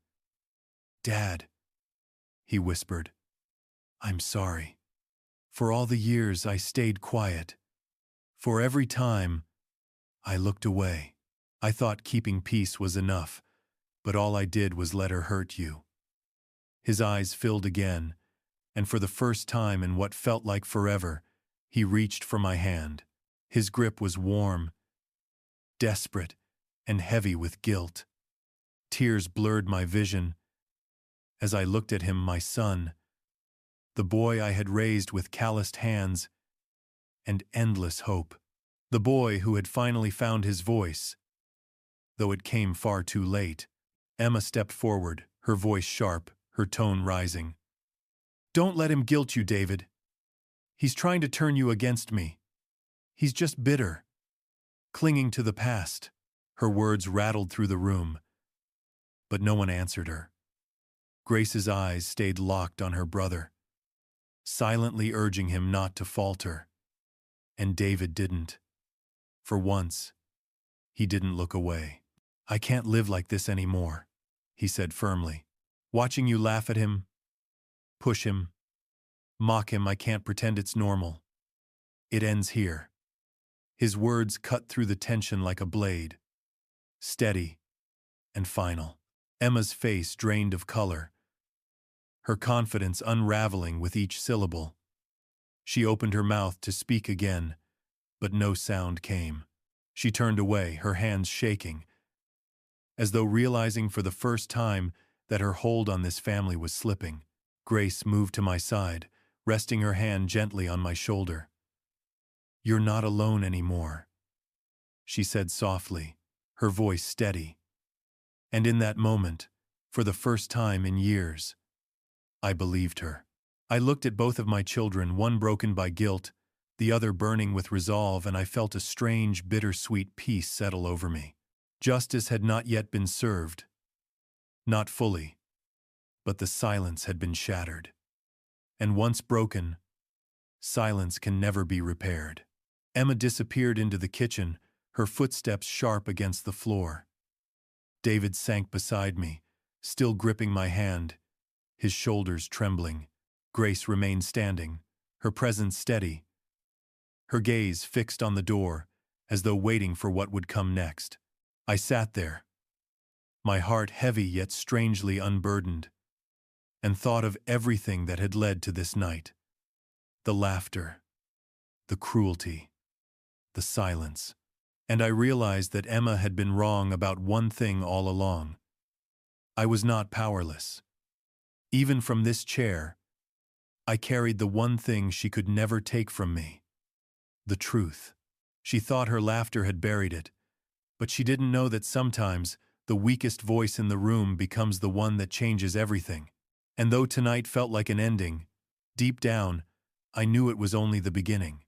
"Dad," he whispered, "I'm sorry. For all the years I stayed quiet. For every time I looked away. I thought keeping peace was enough, but all I did was let her hurt you." His eyes filled again, and for the first time in what felt like forever, he reached for my hand. His grip was warm, desperate, and heavy with guilt. Tears blurred my vision as I looked at him, my son, the boy I had raised with calloused hands and endless hope. The boy who had finally found his voice, though it came far too late. Emma stepped forward, her voice sharp, her tone rising. "Don't let him guilt you, David. He's trying to turn you against me. He's just bitter, clinging to the past." Her words rattled through the room, but no one answered her. Grace's eyes stayed locked on her brother, silently urging him not to falter. And David didn't. For once, he didn't look away. "I can't live like this anymore," he said firmly. "Watching you laugh at him, push him, mock him, I can't pretend it's normal. It ends here." His words cut through the tension like a blade, steady and final. Emma's face drained of color, her confidence unraveling with each syllable. She opened her mouth to speak again, but no sound came. She turned away, her hands shaking, as though realizing for the first time that her hold on this family was slipping. Grace moved to my side, resting her hand gently on my shoulder. "You're not alone anymore," she said softly, her voice steady. And in that moment, for the first time in years, I believed her. I looked at both of my children, one broken by guilt, the other burning with resolve, and I felt a strange, bittersweet peace settle over me. Justice had not yet been served. Not fully. But the silence had been shattered. And once broken, silence can never be repaired. Emma disappeared into the kitchen, her footsteps sharp against the floor. David sank beside me, still gripping my hand, his shoulders trembling. Grace remained standing, her presence steady, her gaze fixed on the door, as though waiting for what would come next. I sat there, my heart heavy yet strangely unburdened, and thought of everything that had led to this night. The laughter, the cruelty, the silence. And I realized that Emma had been wrong about one thing all along. I was not powerless. Even from this chair, I carried the one thing she could never take from me: the truth. She thought her laughter had buried it, but she didn't know that sometimes the weakest voice in the room becomes the one that changes everything. And though tonight felt like an ending, deep down, I knew it was only the beginning.